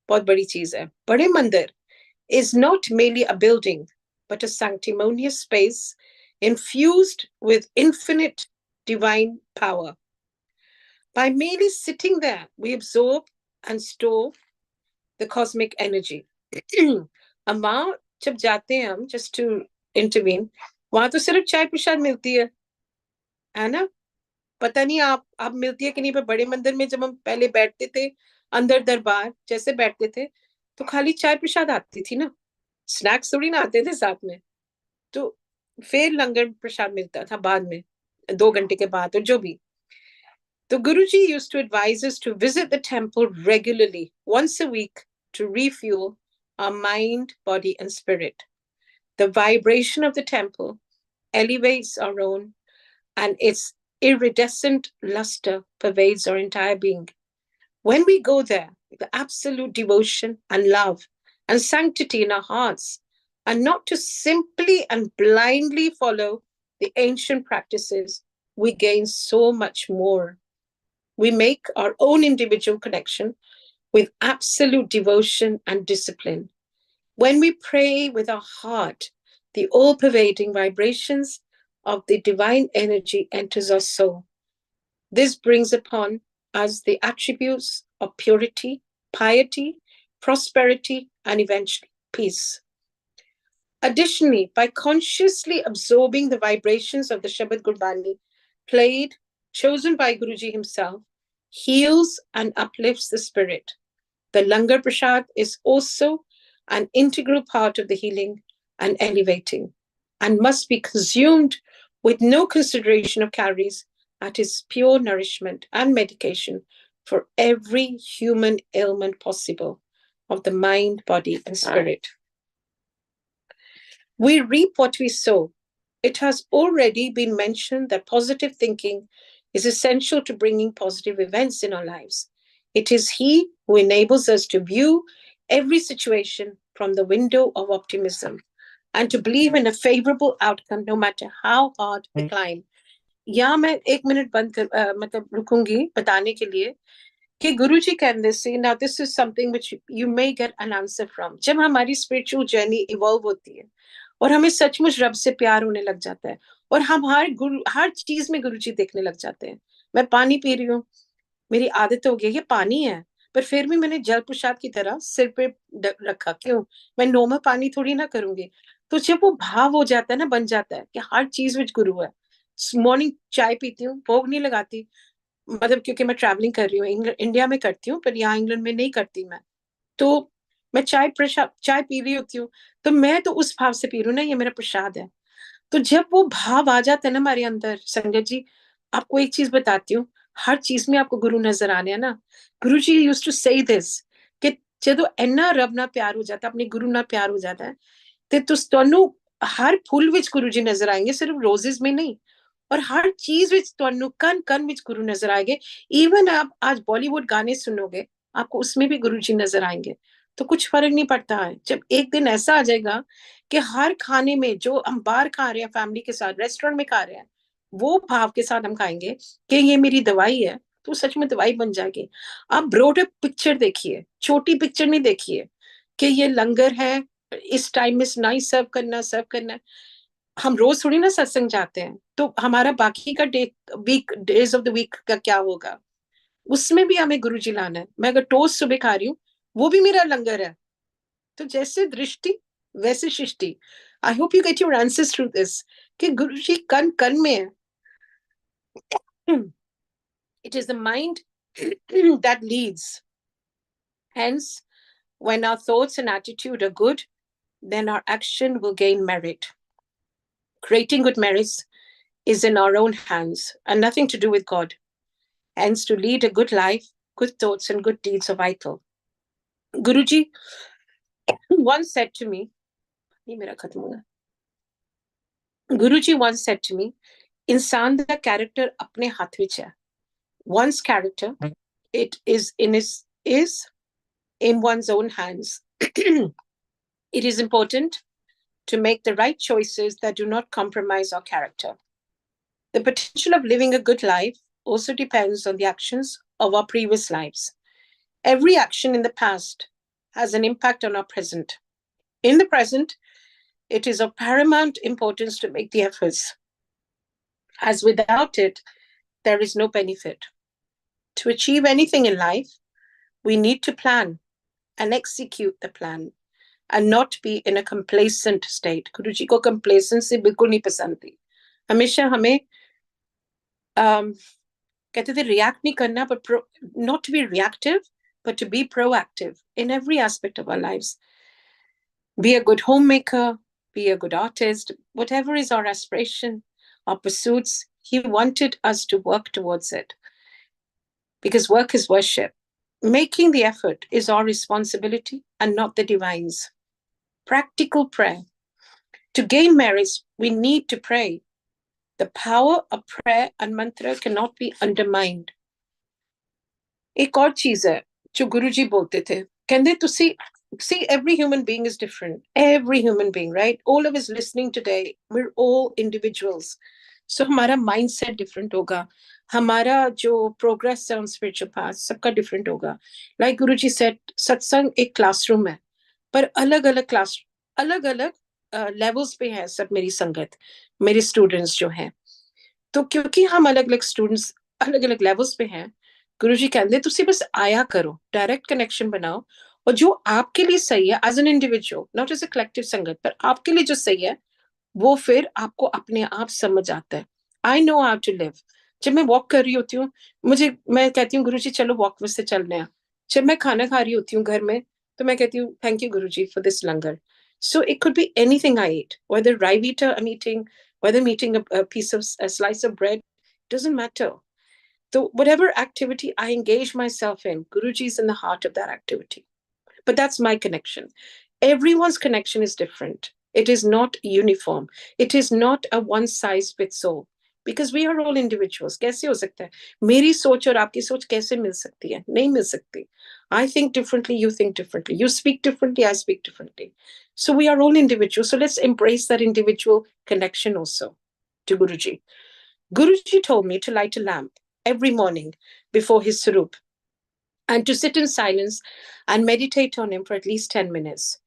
bahut badi cheez hai. Bade Mandir is not merely a building, but a sanctimonious space infused with infinite divine power. By merely sitting there, we absorb and store the cosmic energy. अम्मा जब जाते हैं हम just to intervene, वहां तो सिर्फ चाय प्रसाद मिलती है ना? पता नहीं आप मिलती है कि नहीं, पर बड़े मंदिर में जब हम पहले बैठते थे अंदर दरबार जैसे बैठते थे तो खाली चाय प्रसाद आती थी ना, स्नैक्स थोड़ी ना आते थे साथ में. तो फिर लंगर प्रसाद मिलता था बाद में 2 घंटे के बाद, और जो भी. The Guruji used to advise us to visit the temple regularly, once a week, to refuel our mind, body, and spirit. The vibration of the temple elevates our own, and its iridescent luster pervades our entire being. When we go there, the absolute devotion and love and sanctity in our hearts, and not to simply and blindly follow the ancient practices, we gain so much more. We make our own individual connection with absolute devotion and discipline. When we pray with our heart, the all-pervading vibrations of the divine energy enters our soul. This brings upon us the attributes of purity, piety, prosperity, and eventually peace. Additionally, by consciously absorbing the vibrations of the Shabad Gurbani played, chosen by Guruji himself, heals and uplifts the spirit. The Langar Prasad is also an integral part of the healing and elevating, and must be consumed with no consideration of calories, at its pure nourishment and medication for every human ailment possible of the mind, body, and spirit. We reap what we sow. It has already been mentioned that positive thinking is essential to bringing positive events in our lives. It is He who enables us to view every situation from the window of optimism and to believe in a favorable outcome no matter how hard the climb. यहाँ मैं 1 minute बंद कर मतलब रुकूंगी बताने के लिए कि गुरुजी कहने से, now this is something which you may get an answer from. जब हमारी spiritual journey evolve होती है और हमें सचमुच रब से प्यार होने लग जाता है और हम हर चीज में गुरुजी देखने लग जाते हैं. मैं पानी पी रही हूँ, मेरी आदत हो गई ये पानी है, पर फिर भी मैंने जल प्रसाद की तरह सिर पे रखा. क्यों? मैं नॉर्मल पानी थोड़ी ना करूंगी. तो जब वो भाव हो जाता है ना, बन जाता है कि हर चीज विच गुरु है. मॉर्निंग चाय पीती हूँ, भोग नहीं लगाती, मतलब क्योंकि मैं ट्रैवलिंग कर रही हूँ, इंडिया में करती हूँ पर यहाँ इंग्लैंड में नहीं करती मैं. तो मैं चाय पी रही होती हूँ तो मैं तो उस भाव से पी रही हूँ ना, ये मेरा प्रसाद है. तो जब वो भाव आ जाता है ना हमारे अंदर, संगत जी आपको एक चीज बताती हूँ, हर चीज में आपको गुरु नजर आने है ना. गुरु जी यूज्ड टू से दिस कि ਜਦੋਂ ਇੰਨਾ ਰੱਬ ਨਾਲ ਪਿਆਰ ਹੋ ਜਾता, ਆਪਣੇ ਗੁਰੂ ਨਾਲ ਪਿਆਰ ਹੋ जाता है, ਤੇ ਤੁਹਾਨੂੰ ਹਰ ਫੁੱਲ ਵਿੱਚ ਗੁਰੂ ਜੀ ਨਜ਼ਰ ਆएंगे, सिर्फ रोजेस में नहीं, और हर चीज ਵਿੱਚ ਤੁਹਾਨੂੰ कन कन ਵਿੱਚ गुरु नजर आएंगे. इवन आप आज बॉलीवुड गाने सुनोगे, आपको उसमें भी गुरु जी नजर आएंगे. तो कुछ फर्क नहीं पड़ता है. जब एक दिन ऐसा आ जाएगा कि हर खाने में जो हम बाहर खा रहे हैं फैमिली के साथ, रेस्टोरेंट में खा रहे हैं, वो भाव के साथ हम खाएंगे कि ये मेरी दवाई है, तो सच में दवाई बन जाएगी. आप ब्रॉडर पिक्चर देखिए, छोटी पिक्चर नहीं देखिए कि ये लंगर है, इस टाइम में नहीं सर्व करना. हम रोज थोड़ी ना सत्संग जाते हैं, तो हमारा बाकी का डेज ऑफ द वीक का क्या होगा, उसमें भी हमें गुरु जी लाना है. मैं अगर टोस्ट सुबह खा रही हूँ, वो भी मेरा लंगर है. तो जैसे दृष्टि वैसे सृष्टि. I hope you get your answers through this कि गुरु जी कन कन में है. It is the mind that leads. Hence, when our thoughts and attitude are good, then our action will gain merit. Creating good merits is in our own hands and nothing to do with God. Hence, to lead a good life, good thoughts and good deeds are vital. Guruji once said to me, Guruji once said to me, इंसान दा character अपने हाथ विच है. One's character, it is in one's own hands. It is important to make the right choices that do not compromise our character. The potential of living a good life also depends on the actions of our previous lives. Every action in the past has an impact on our present. In the present, it is of paramount importance to make the efforts, as without it, there is no benefit. To achieve anything in life, we need to plan and execute the plan and not be in a complacent state. Guruji ko complacency bilkul nahi pasand thi. हमेशा हमें कहते थे react नहीं करना, but not to be reactive, but to be proactive in every aspect of our lives. Be a good homemaker, be a good artist, whatever is our aspiration, our pursuits, he wanted us to work towards it. Because work is worship. Making the effort is our responsibility and not the divine's. Practical prayer. To gain merits, we need to pray. The power of prayer and mantra cannot be undermined. एक और चीज है जो गुरुजी बोलते थे, कहते तुसी see, every human being is different. Every human being, right? All of us listening today, we're all individuals. So हमारा mindset different होगा, हमारा जो progress है on spiritual path सबका different होगा. Like गुरुजी said, सत्संग एक classroom है, पर अलग अलग levels पे है सब मेरी संगत, मेरे students जो हैं. तो क्योंकि हम अलग अलग students अलग अलग levels पे हैं, गुरुजी कहते तुसी बस आया करो, direct connection बनाओ, और जो आपके लिए सही है as an individual, not as a collective संगत, पर आपके लिए जो सही है वो फिर आपको अपने आप समझ आता है. I know how to live. जब मैं वॉक कर रही होती हूँ, मैं कहती हूँ गुरुजी चलो वॉक में से चलने हैं. जब मैं खाना खा रही होती हूँ घर में, तो मैं कहती हूँ thank you Guruji for this langar. So it could be anything I eat, whether Raivita I'm eating, whether I'm eating a slice of bread, doesn't matter. So whatever activity I engage myself in, Guruji is in the heart of that activity. But that's my connection. Everyone's connection is different. It is not uniform. It is not a one size fits all. Because we are all individuals. कैसे हो सकता है? मेरी सोच और आपकी सोच कैसे मिल सकती है? नहीं मिल सकती. I think differently, you think differently. You speak differently, I speak differently. So we are all individuals. So let's embrace that individual connection also to Guruji. Guruji told me to light a lamp every morning before his surup and to sit in silence and meditate on him for at least 10 minutes.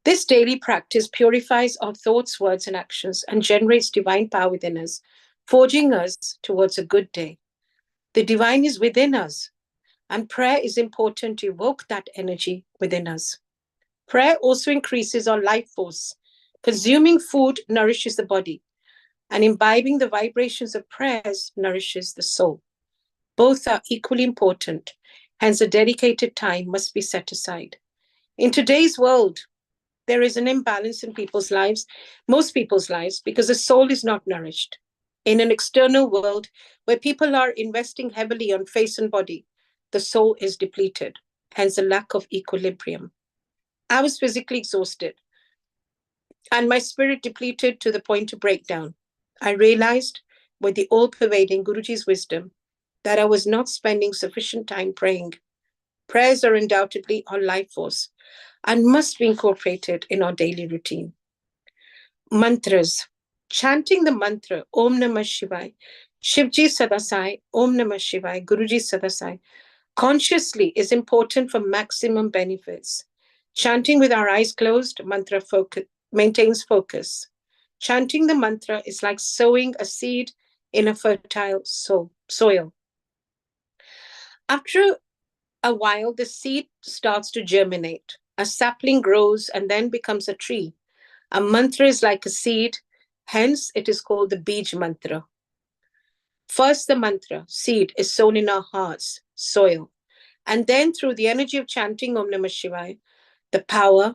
This daily practice purifies our thoughts, words, and actions and generates divine power within us, forging us towards a good day. The divine is within us, and prayer is important to evoke that energy within us. Prayer also increases our life force. Consuming food nourishes the body, and imbibing the vibrations of prayers nourishes the soul. Both are equally important, hence a dedicated time must be set aside. In today's world, there is an imbalance in people's lives, most people's lives, because the soul is not nourished. In an external world where people are investing heavily on face and body, the soul is depleted, hence a lack of equilibrium. I was physically exhausted and my spirit depleted to the point of breakdown. I realized, with the all-pervading Guruji's wisdom, that I was not spending sufficient time praying. Prayers are undoubtedly our life force and must be incorporated in our daily routine. Mantras. Chanting the mantra, Om Namah Shivaya, Shivji Sadasai, Om Namah Shivaya, Guruji Sadasai, consciously is important for maximum benefits. Chanting with our eyes closed, mantra maintains focus. Chanting the mantra is like sowing a seed in a fertile soil. After a while, the seed starts to germinate. A sapling grows and then becomes a tree. A mantra is like a seed, hence it is called the Bij mantra. First, the mantra, seed, is sown in our hearts, soil. And then through the energy of chanting Om Namah Shivaya, the power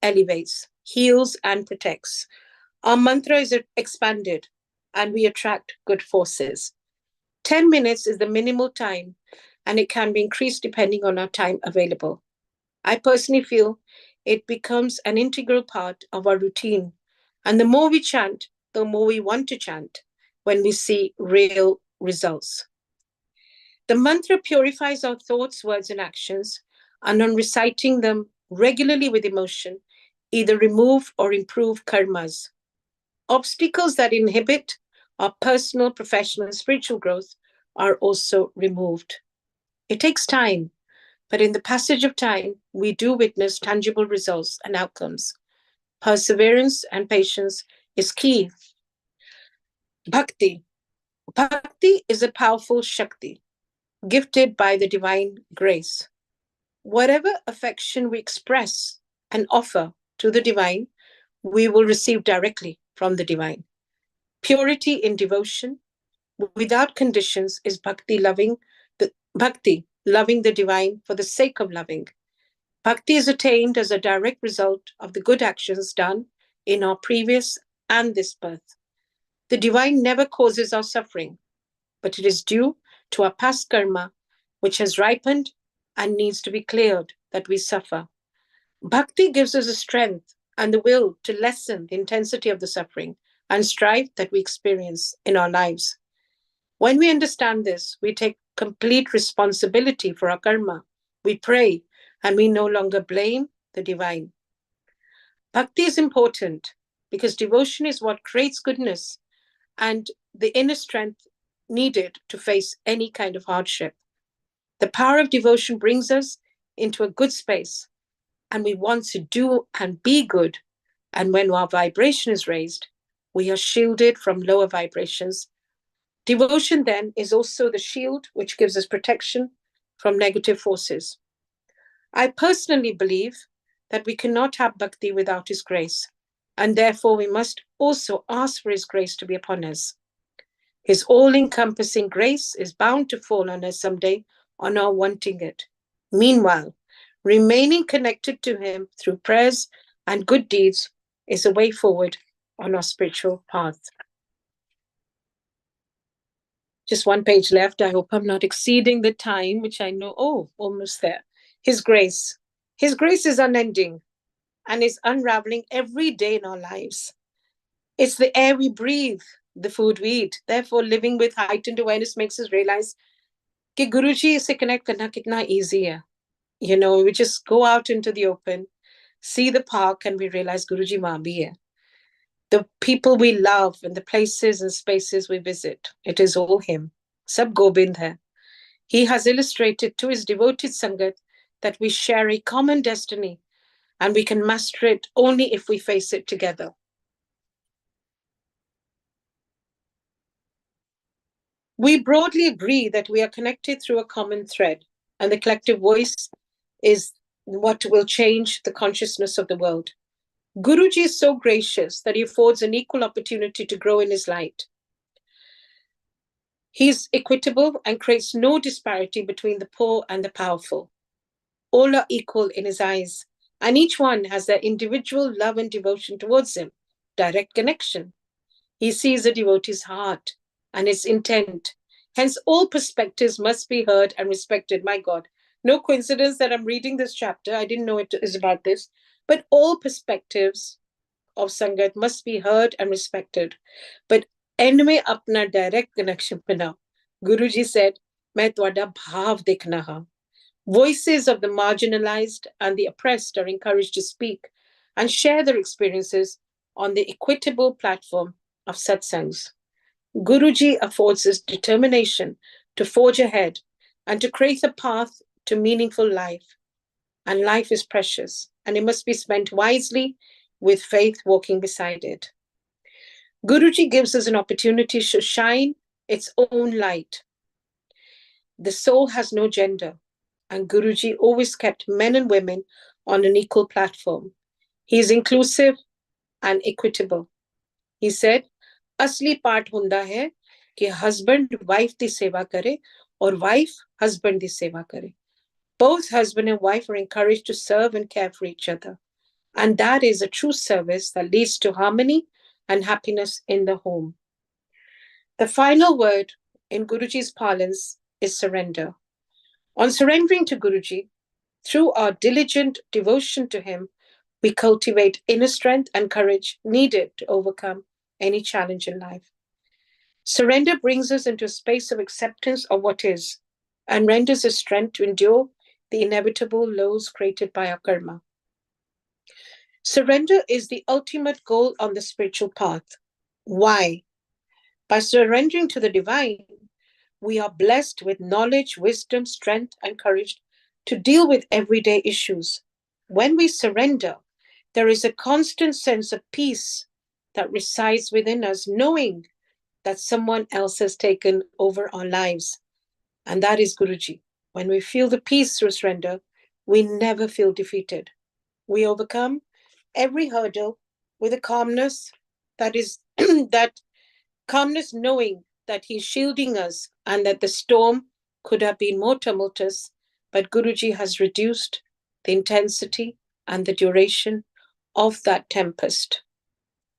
elevates, heals, and protects. Our mantra is expanded and we attract good forces. 10 minutes is the minimal time and it can be increased depending on our time available. I personally feel it becomes an integral part of our routine. And the more we chant, the more we want to chant. when we see real results. The mantra purifies our thoughts, words, and actions, and on reciting them regularly with emotion, either remove or improve karmas. Obstacles that inhibit our personal, professional, and spiritual growth are also removed. It takes time, but in the passage of time, we do witness tangible results and outcomes. Perseverance and patience is key. Bhakti. Bhakti is a powerful Shakti, gifted by the divine grace. Whatever affection we express and offer to the divine, we will receive directly from the divine. Purity in devotion, without conditions, is bhakti, loving the divine for the sake of loving. Bhakti is attained as a direct result of the good actions done in our previous and this birth. The divine never causes our suffering, but it is due to our past karma, which has ripened and needs to be cleared, that we suffer. Bhakti gives us the strength and the will to lessen the intensity of the suffering and strife that we experience in our lives. When we understand this, we take complete responsibility for our karma. We pray, and we no longer blame the divine. Bhakti is important because devotion is what creates goodness and the inner strength needed to face any kind of hardship. The power of devotion brings us into a good space, and we want to do and be good. And when our vibration is raised, we are shielded from lower vibrations. Devotion then is also the shield which gives us protection from negative forces. I personally believe that we cannot have bhakti without his grace, and therefore we must also ask for his grace to be upon us. His all-encompassing grace is bound to fall on us someday on our wanting it. Meanwhile, remaining connected to him through prayers and good deeds is a way forward on our spiritual path. Just one page left. I hope I'm not exceeding the time, which I know, almost there. His grace. His grace is unending and is unraveling every day in our lives. It's the air we breathe, the food we eat. Therefore, living with heightened awareness makes us realize that Guruji se connect karna kitna easy hai. You know, we just go out into the open, see the park, and we realize Guruji wahan bhi hai. The people we love and the places and spaces we visit, it is all him. Sab Gobind hai. He has illustrated to his devoted Sangat that we share a common destiny and we can master it only if we face it together. We broadly agree that we are connected through a common thread, and the collective voice is what will change the consciousness of the world. Guruji is so gracious that he affords an equal opportunity to grow in his light. He is equitable and creates no disparity between the poor and the powerful. All are equal in his eyes, and each one has their individual love and devotion towards him, direct connection. He sees the devotee's heart and its intent. Hence, all perspectives must be heard and respected. My God, no coincidence that I'm reading this chapter. I didn't know it is about this. But all perspectives of Sangat must be heard and respected. But end mein apna direct connection bana. Guruji said, "Main tuada bhav dekhna ha." Voices of the marginalized and the oppressed are encouraged to speak and share their experiences on the equitable platform of satsangs. Guruji affords us determination to forge ahead and to create a path to meaningful life. And life is precious, and it must be spent wisely with faith walking beside it. Guruji gives us an opportunity to shine its own light. The soul has no gender, and Guruji always kept men and women on an equal platform. He is inclusive and equitable. He said, असली part हुंदा है कि husband wife दी सेवा करे और wife husband दी सेवा करे. Both husband and wife are encouraged to serve and care for each other. And that is a true service that leads to harmony and happiness in the home. The final word in Guruji's parlance is surrender. On surrendering to Guruji, through our diligent devotion to him, we cultivate inner strength and courage needed to overcome any challenge in life. Surrender brings us into a space of acceptance of what is and renders us strength to endure the inevitable lows created by our karma. Surrender is the ultimate goal on the spiritual path. Why? By surrendering to the divine, we are blessed with knowledge, wisdom, strength, and courage to deal with everyday issues. When we surrender, there is a constant sense of peace that resides within us, knowing that someone else has taken over our lives. And that is Guruji. When we feel the peace through surrender, we never feel defeated. We overcome every hurdle with a calmness that is that calmness, knowing that he's shielding us and that the storm could have been more tumultuous, but Guruji has reduced the intensity and the duration of that tempest.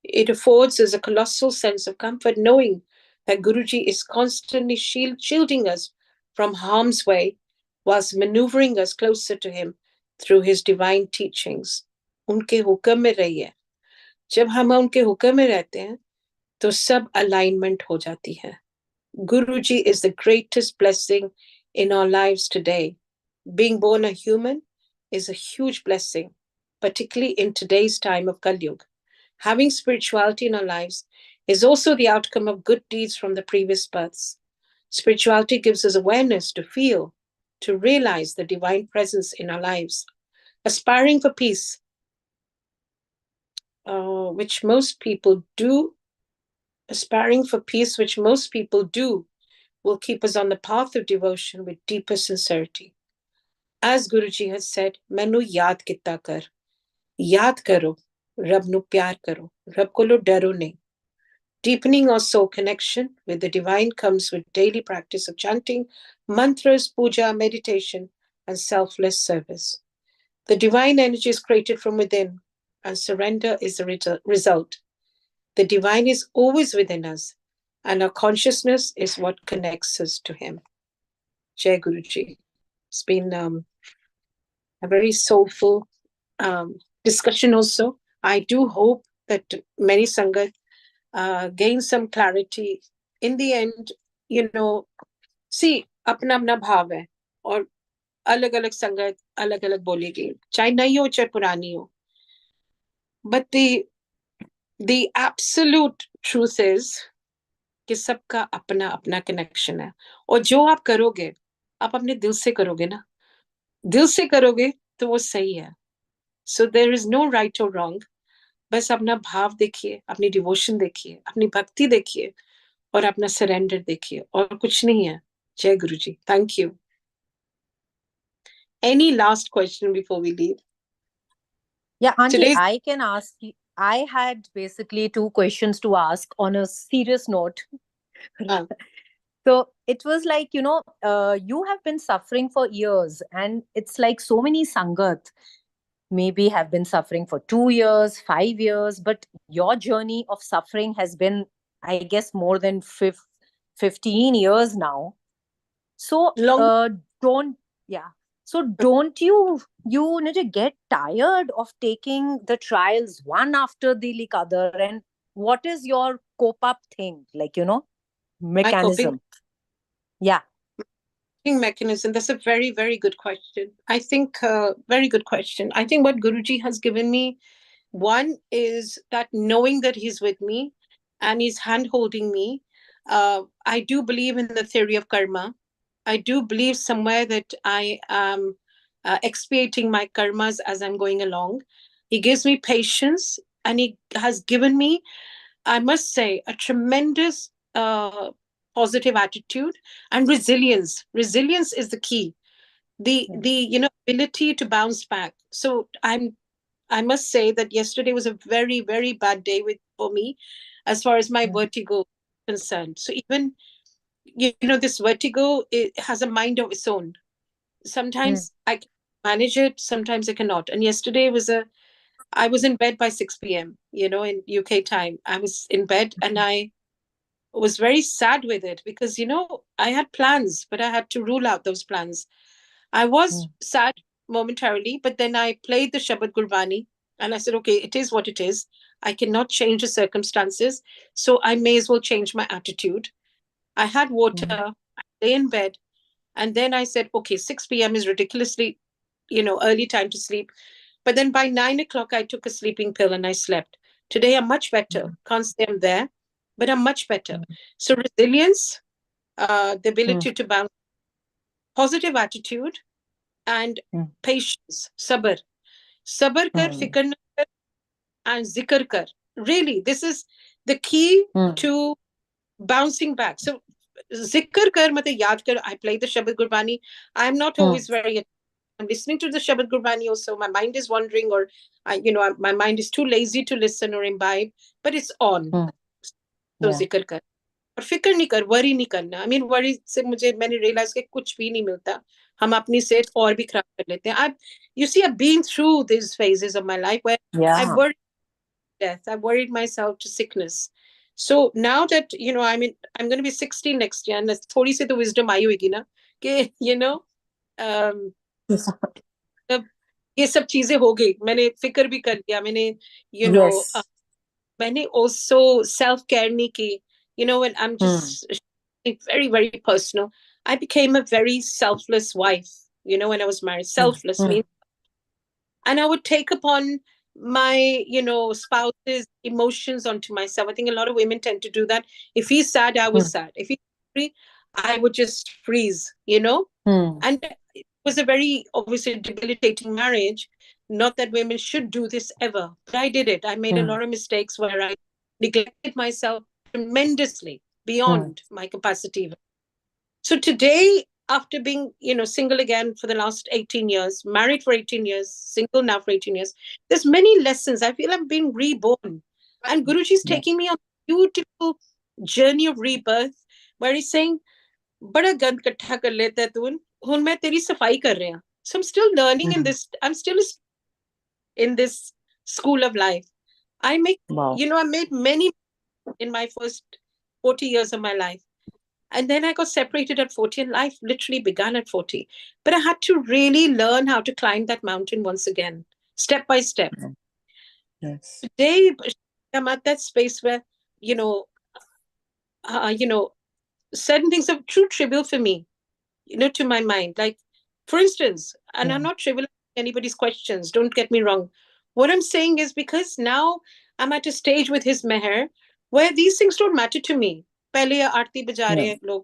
It affords us a colossal sense of comfort knowing that Guruji is constantly shielding us from harm's way whilst maneuvering us closer to him through his divine teachings. उनके हुक्म में रहिए. जब हम उनके हुक्म में रहते हैं तो सब alignment हो जाती है. Guruji is the greatest blessing in our lives today. Being born a human is a huge blessing, particularly in today's time of Kali Yuga. Having spirituality in our lives is also the outcome of good deeds from the previous births. Spirituality gives us awareness to feel, to realize the divine presence in our lives. Aspiring for peace, which most people do, will keep us on the path of devotion with deeper sincerity. As Guruji has said, Mainu yaad kitta kar. Yaad karo, Rab nu pyar karo. Rab ko lo daro nahi. Deepening our soul connection with the divine comes with daily practice of chanting, mantras, puja, meditation, and selfless service. The divine energy is created from within, and surrender is the result. The divine is always within us, and our consciousness is what connects us to him. Jai Guruji. It's been a very soulful discussion also. I do hope that many Sangat gain some clarity. In the end, see, apna bhav hai, aur alag-alag Sangat, alag-alag bolegi. Chahe nayi ho, chahe purani ho. But the absolute truth is कि सबका अपना अपना connection है और जो आप करोगे आप अपने दिल से करोगे ना दिल से करोगे तो वो सही है so there is no right or wrong बस अपना भाव देखिए अपनी डिवोशन देखिए अपनी भक्ति देखिए और अपना सरेंडर देखिए और कुछ नहीं है जय गुरुजी thank you any last question before we leave Yeah, Auntie, I can ask you. I had basically 2 questions to ask on a serious note. So it was like, you have been suffering for years, and it's like so many Sangat maybe have been suffering for 2 years, 5 years, but your journey of suffering has been, I guess, more than 15 years now. So don't you need to get tired of taking the trials one after the other, and what is your cope up thing, mechanism? Yeah. Mechanism, that's a very, very good question. I think very good question. I think what Guruji has given me, one is that knowing that he's with me and he's hand holding me. I do believe in the theory of karma. I do believe somewhere that I am expiating my karmas as I'm going along. He gives me patience and he has given me, I must say, a tremendous positive attitude and resilience. Resilience is the key. The ability to bounce back. So I must say that yesterday was a very, very bad day for me as far as my vertigo is concerned. So even this vertigo, it has a mind of its own. Sometimes I can manage it, sometimes I cannot. And yesterday I was in bed by 6 p.m., in UK time. I was in bed and I was very sad with it because, I had plans, but I had to rule out those plans. I was sad momentarily, but then I played the Shabad Gurbani and I said, okay, it is what it is. I cannot change the circumstances. So I may as well change my attitude. I had water, I lay in bed, and then I said, okay, 6 p.m. is ridiculously, early time to sleep. But then by 9 o'clock, I took a sleeping pill and I slept. Today, I'm much better. Can't say I'm there, but I'm much better. So resilience, the ability to bounce, positive attitude, and patience, sabr. Sabr kar, fikr na kar, and zikr kar. Really, this is the key to bouncing back. So, zikr kar, matlab yaad kar, I play the Shabad Gurbani. I'm not always very, I'm listening to the Shabad Gurbani also. My mind is wandering, or my mind is too lazy to listen or imbibe, but it's on. So zikr kar. और फिक्र नहीं कर, worry नहीं करना. I mean worry से मैंने realise कि कुछ भी नहीं मिलता. हम अपनी सेहत और भी खराब कर लेते हैं. You see, I've been through these phases of my life where I've worried death. I've worried myself to sickness. So now that, I'm going to be 60 next year, and थोड़ी सी तो wisdom आई होगी ना कि, अब ये सब चीजें हो गई. मैंने फिक्र भी कर लिया. मैंने, मैंने also self-care नहीं की. When I'm just very, very personal, I became a very selfless wife, when I was married. Selfless means, and I would take upon my, spouse's emotions onto myself. I think a lot of women tend to do that. If he's sad, I was sad. If he's angry, I would just freeze, And it was a very, obviously, debilitating marriage. Not that women should do this ever, but I did it. I made a lot of mistakes where I neglected myself tremendously beyond my capacity. So today, after being, single again for the last 18 years, married for 18 years, single now for 18 years, there's many lessons. I feel I'm being reborn. And Guruji's taking me on a beautiful journey of rebirth, where he's saying, बड़ा गंद इकट्ठा कर लेता है तू, हुन मैं तेरी सफाई कर रहा हूं. So I'm still learning in this. I'm still in this school of life. I make, I made many in my first 40 years of my life. And then I got separated at 40, and life literally began at 40. But I had to really learn how to climb that mountain once again, step by step. Yes. Today, I'm at that space where, certain things are too trivial for me, to my mind. Like, for instance, and I'm not trivial anybody's questions, don't get me wrong. What I'm saying is, because now I'm at a stage with his meher where these things don't matter to me. Pehle aarti baja rahe hain log.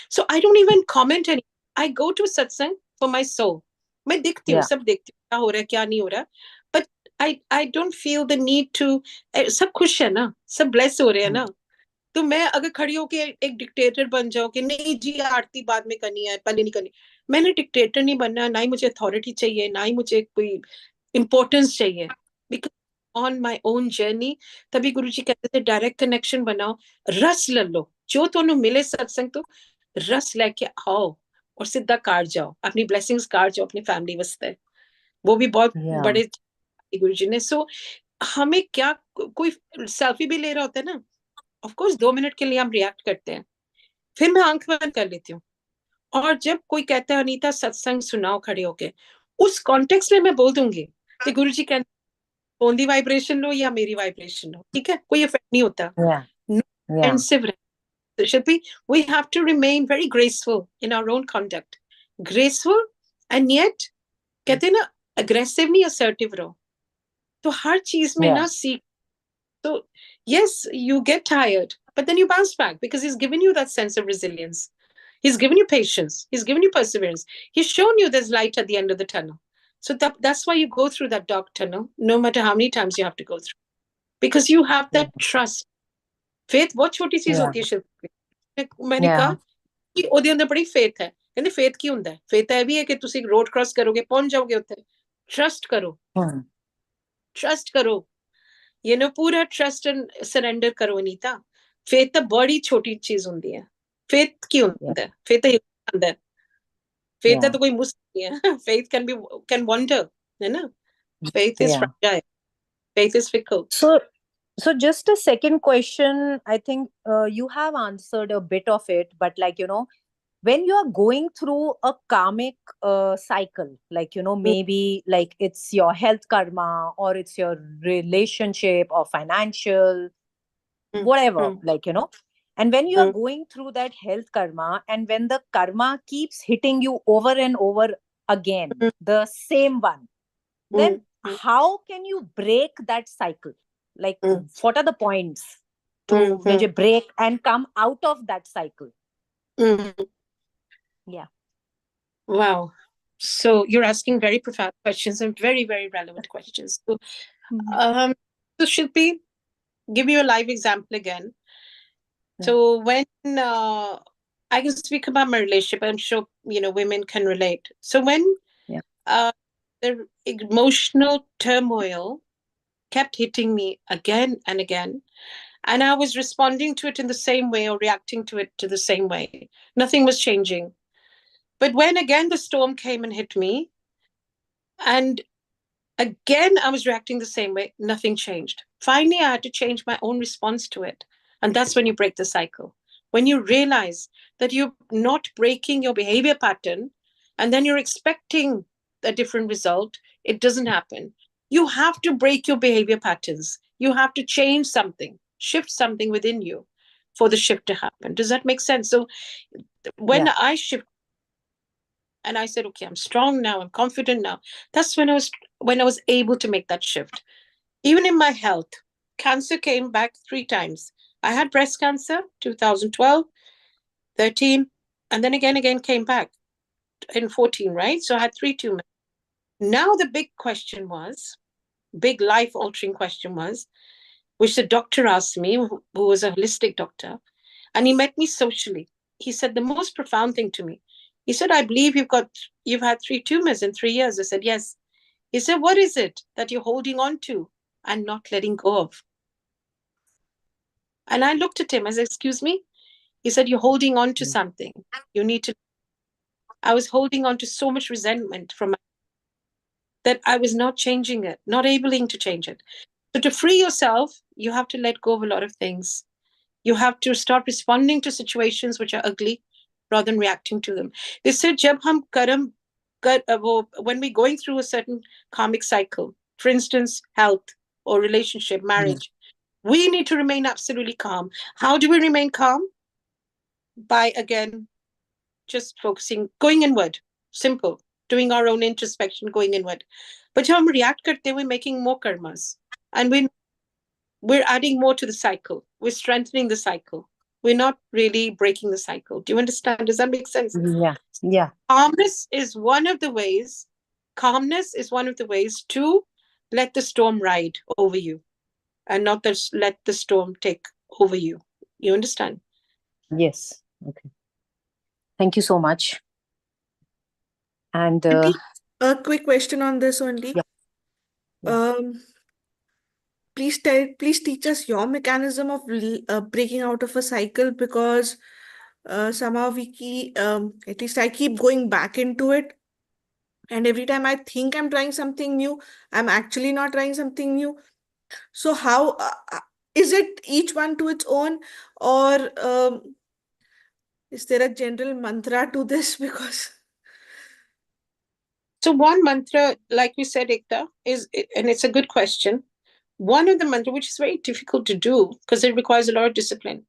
So I don't even comment any. I go to satsang for my soul. मैं दिखती हूँ, सब देखती हूँ, क्या हो रहा है, क्या नहीं हो रहा. But I don't feel the need to. सब खुश है ना, सब bless हो रहे हैं ना. तो मैं अगर खड़ी होके एक डिक्टेटर बन जाऊं कि नहीं जी आरती बाद में करनी है, पहले नहीं करनी. मैंने डिक्टेटर नहीं बनना. ना ही मुझे अथॉरिटी चाहिए, ना ही मुझे कोई इंपॉर्टेंस चाहिए. Because on my own journey, तभी गुरुजी कहते थे डायरेक्ट कनेक्शन बनाओ, रस ले लो. जो ਤੁਹਾਨੂੰ मिले सत्संग तो रस लेके आओ और सीधा काट जाओ, अपनी ब्लेसिंग्स काट जाओ अपनी फैमिली वास्ते. वो भी बहुत बड़े गुरुजी ने. सो हमें क्या, कोई सेल्फी भी ले रहा होता है ना, ऑफ कोर्स 2 मिनट के लिए हम रिएक्ट करते हैं, फिर मैं आंख बंद कर लेती हूँ. और जब कोई कहता है अनीता सत्संग सुनाओ खड़े होके, उस कॉन्टेक्स्ट में मैं बोल दूंगी कि गुरुजी कहते फोन दी वाइब्रेशन लो या मेरी वाइब्रेशन लो, ठीक है, कोई इफेक्ट नहीं होता. Defensive. We have to remain very graceful in our own conduct. Graceful and yet कहते हैं ना aggressive नहीं, assertive रहो. तो हर चीज में ना सीख. So yes, you get tired, but then you bounce back because he's given you that sense of resilience. He's given you patience. He's given you perseverance. He's shown you there's light at the end of the tunnel. So that's why you go through that dark tunnel, no matter how many times you have to go through. Because you have that trust. Faith बहुत छोटी चीज होती है शिल्पी. मैंने कहा कि ਉਹਦੇ ਅੰਦਰ ਬੜੀ faith है. ਕਹਿੰਦੇ faith ਕੀ ਹੁੰਦਾ ਹੈ? faith ਇਹ ਵੀ ਹੈ ਕਿ ਤੁਸੀਂ road cross ਕਰੋਗੇ, ਪਹੁੰਚ ਜਾਓਗੇ ਉੱਥੇ. Trust करो. Trust करो. पूरा ट्रस्ट एंड सरेंडर करो अनीता. फेथ तो बड़ी छोटी चीज होती है. फेथ की होता है, फेथ तो होता है. फेथ तो कोई मुश्किल नहीं है. फेथ कैन वंडर, है ना. Faith is fragile, faith is fickle. So just a second question. I think you have answered a bit of it, but when you are going through a karmic cycle, maybe like it's your health karma or it's your relationship or financial, whatever, And when you are going through that health karma, and when the karma keeps hitting you over and over again, the same one, then how can you break that cycle? Like, what are the points to break and come out of that cycle? Yeah. Wow. So you're asking very profound questions and very, very relevant questions. So, so Shilpi, give you a live example again. So when I can speak about my relationship, I'm sure women can relate. So when the emotional turmoil kept hitting me again and again, and I was responding to it in the same way or reacting to it to the same way, nothing was changing. But when again the storm came and hit me, and again I was reacting the same way, nothing changed. Finally, I had to change my own response to it. And that's when you break the cycle. When you realize that you're not breaking your behavior pattern and then you're expecting a different result, it doesn't happen. You have to break your behavior patterns. You have to change something, shift something within you for the shift to happen. Does that make sense? So when I shift and I said, okay, I'm strong now, I'm confident now, that's when I was able to make that shift. Even in my health, cancer came back 3 times. I had breast cancer 2012, 13, and then again came back in 14, right? So I had 3 tumors. Now the big life-altering question was, which the doctor asked me, who was a holistic doctor, and he met me socially. He said the most profound thing to me. He said, I believe you've had 3 tumors in 3 years. I said, yes. He said, what is it that you're holding on to and not letting go of? And I looked at him. I said, excuse me? He said, you're holding on to something. You need to. I was holding on to so much resentment from that I was not changing it, not able to change it. So to free yourself, you have to let go of a lot of things. You have to start responding to situations which are ugly rather than reacting to them. They said, jab hum karam, when we're going through a certain karmic cycle, for instance, health or relationship, marriage, we need to remain absolutely calm. How do we remain calm? By, again, just focusing, going inward. Simple. Doing our own introspection, going inward. But when we react karte, we're making more karmas. And we're adding more to the cycle. We're strengthening the cycle. We're not really breaking the cycle. Do you understand? Does that make sense? Yeah. Calmness is one of the ways to let the storm ride over you and not just let the storm take over you. You understand? Yes. Okay. Thank you so much. And a quick question on this only. Please teach us your mechanism of breaking out of a cycle, because somehow at least I keep going back into it. And every time I think I'm trying something new, I'm actually not trying something new. So how is it each one to its own, or is there a general mantra to this? Because so one mantra, like we said, Ekta, and it's a good question. One of the mantra, which is very difficult to do because it requires a lot of discipline,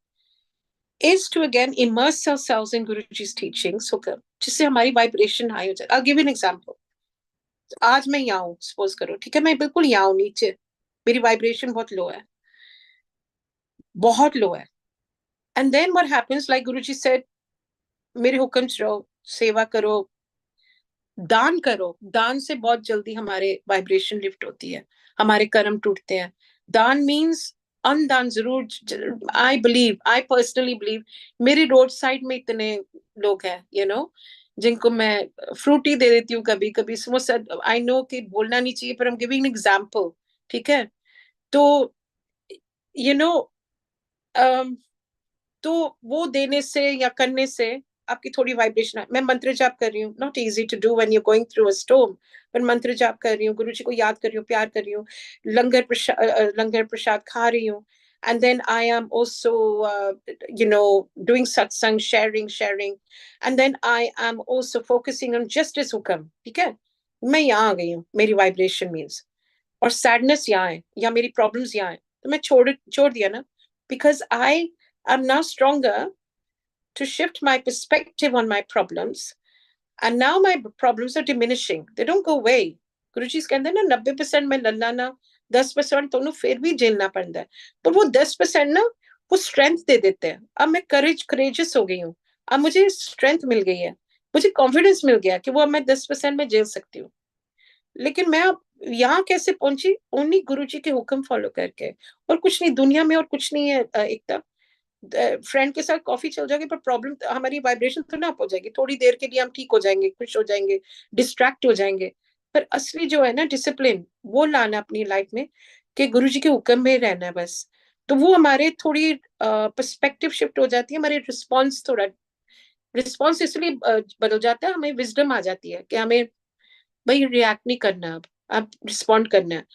is to again immerse ourselves in Guruji's teachings. So जिससे हमारी vibration high हो जाए. I'll give you an example. आज मैं यहाँ हूँ, suppose करो, ठीक है, मैं बिल्कुल यहाँ हूँ नीचे, मेरी vibration बहुत low है. And then what happens, like Guruji said, मेरे हुक्म रहो, सेवा करो, दान करो. दान से बहुत जल्दी हमारे वाइब्रेशन लिफ्ट होती है, हमारे कर्म टूटते हैं. दान मीन्स अनदान जरूर. आई पर्सनली बिलीव, मेरे रोड साइड में इतने लोग हैं जिनको मैं फ्रूटी दे देती हूँ, कभी कभी समोसा. आई नो कि बोलना नहीं चाहिए, पर I'm giving an example, ठीक है. तो तो वो देने से या करने से आपकी थोड़ी वाइब्रेशन. मैं मंत्र जाप कर रही हूँ, not easy to do when you going through a storm, पर मंत्र जाप कर रही हूँ, गुरु जी को याद कर रही हूँ, प्यार कर रही हूँ, लंगर प्रसाद खा रही हूँ. And then I am also, doing satsang, sharing. And then I am also focusing on justice hukam. ठीक है, मैं यहाँ आ गई हूँ, मेरी वाइब्रेशन मीन्स. और सैडनेस यहाँ है या मेरी प्रॉब्लम्स यहाँ है, तो मैं छोड़ दिया ना, because I I'm now stronger to shift my perspective on my problems. And now my problems are diminishing. They don't go away. Guruji कहते हैं ना 90% में लल्लाना 10% तो फिर भी झेलना पड़ता है, पर वो 10% ना वो स्ट्रेंथ दे देते हैं. अब मैं करेजियस हो गई हूँ, अब मुझे स्ट्रेंथ मिल गई है, मुझे कॉन्फिडेंस मिल गया कि वो अब मैं 10% में झेल सकती हूँ. लेकिन मैं अब यहाँ कैसे पहुंची? ओनली गुरुजी के हुक्म फॉलो करके, और कुछ नहीं दुनिया में, और कुछ नहीं है. एकदम फ्रेंड के साथ कॉफी चल जाएगी, पर प्रॉब्लम हमारी वाइब्रेशन तो ना हो जाएगी. थोड़ी देर के लिए हम ठीक हो जाएंगे, खुश हो जाएंगे, डिस्ट्रैक्ट हो जाएंगे, पर असली जो है ना डिसिप्लिन, वो लाना अपनी लाइफ में कि गुरुजी के हुक्म में रहना है बस. तो वो हमारे थोड़ी पर्सपेक्टिव शिफ्ट हो जाती है, हमारे रिस्पॉन्स इसलिए बदल जाता है, हमें विजडम आ जाती है कि हमें भाई रिएक्ट नहीं करना, अब रिस्पॉन्ड करना है.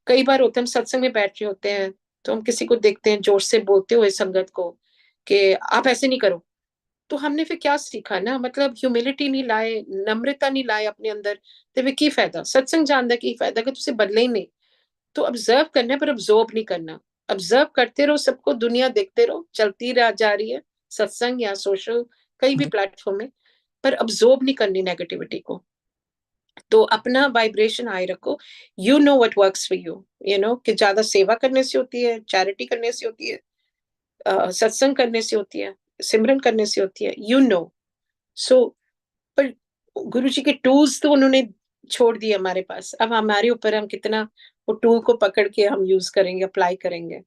कई बार होता है हम सत्संग में बैठ रहे होते हैं, तो हम किसी को देखते हैं जोर से बोलते हुए संगत को कि आप ऐसे नहीं करो, तो हमने फिर क्या सीखा ना, मतलब ह्यूमिलिटी नहीं लाए, नम्रता नहीं लाए अपने अंदर, तो फिर की फायदा? सत्संग जानदा की फायदा कि तुझे बदले ही नहीं. तो ऑब्जर्व करना है, पर ऑब्जॉर्व नहीं करना. ऑब्जर्व करते रहो सबको, दुनिया देखते रहो, चलती जा रही है, सत्संग या सोशल कहीं भी प्लेटफॉर्म में, पर ऑब्जॉर्व नहीं करनी नेगेटिविटी को. तो अपना वाइब्रेशन हाई रखो. You know what works for you, you know कि ज्यादा सेवा करने से होती है, चैरिटी करने से होती है, सत्संग करने से होती है, सिमरन करने से होती है, यू नो. सो पर गुरु जी के टूल्स तो उन्होंने छोड़ दिए हमारे पास. अब हमारे ऊपर हम कितना वो टूल को पकड़ के हम यूज करेंगे, अप्लाई करेंगे.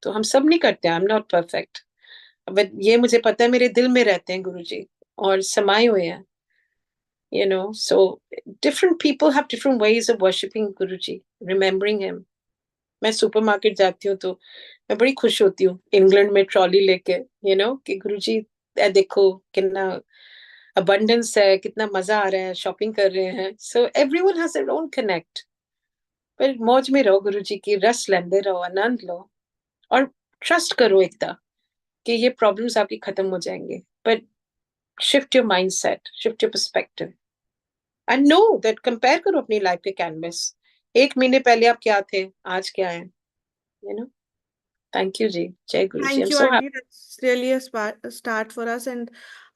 तो हम सब नहीं करते, I am not perfect, but ये मुझे पता है मेरे दिल में रहते हैं गुरु जी, और समाये हुए हैं. You know, so different people have different ways of worshiping Guruji, remembering him. मैं सुपरमार्केट जाती हूँ तो मैं बड़ी खुश होती हूँ इंग्लैंड में ट्रॉली लेके, यू नो कि गुरुजी देखो कितना अबंडेंस है, कितना मजा आ रहा है, शॉपिंग कर रहे हैं. So everyone has their own connect. पर मौज में रहो, गुरुजी की रस लेंदे रहो, आनंद लो, और ट्रस्ट करो एकता कि ये प्रॉब्लम्स आपकी खत्म हो जाएंगे. But shift your mindset, shift your perspective, and know that compare करो अपनी लाइफ के कैनवस. एक महीने पहले आप क्या थे, आज क्या है, you know. Thank you ji. जय Guru ji. I Thank am you, so Auntie. Happy. That's really a start for us. And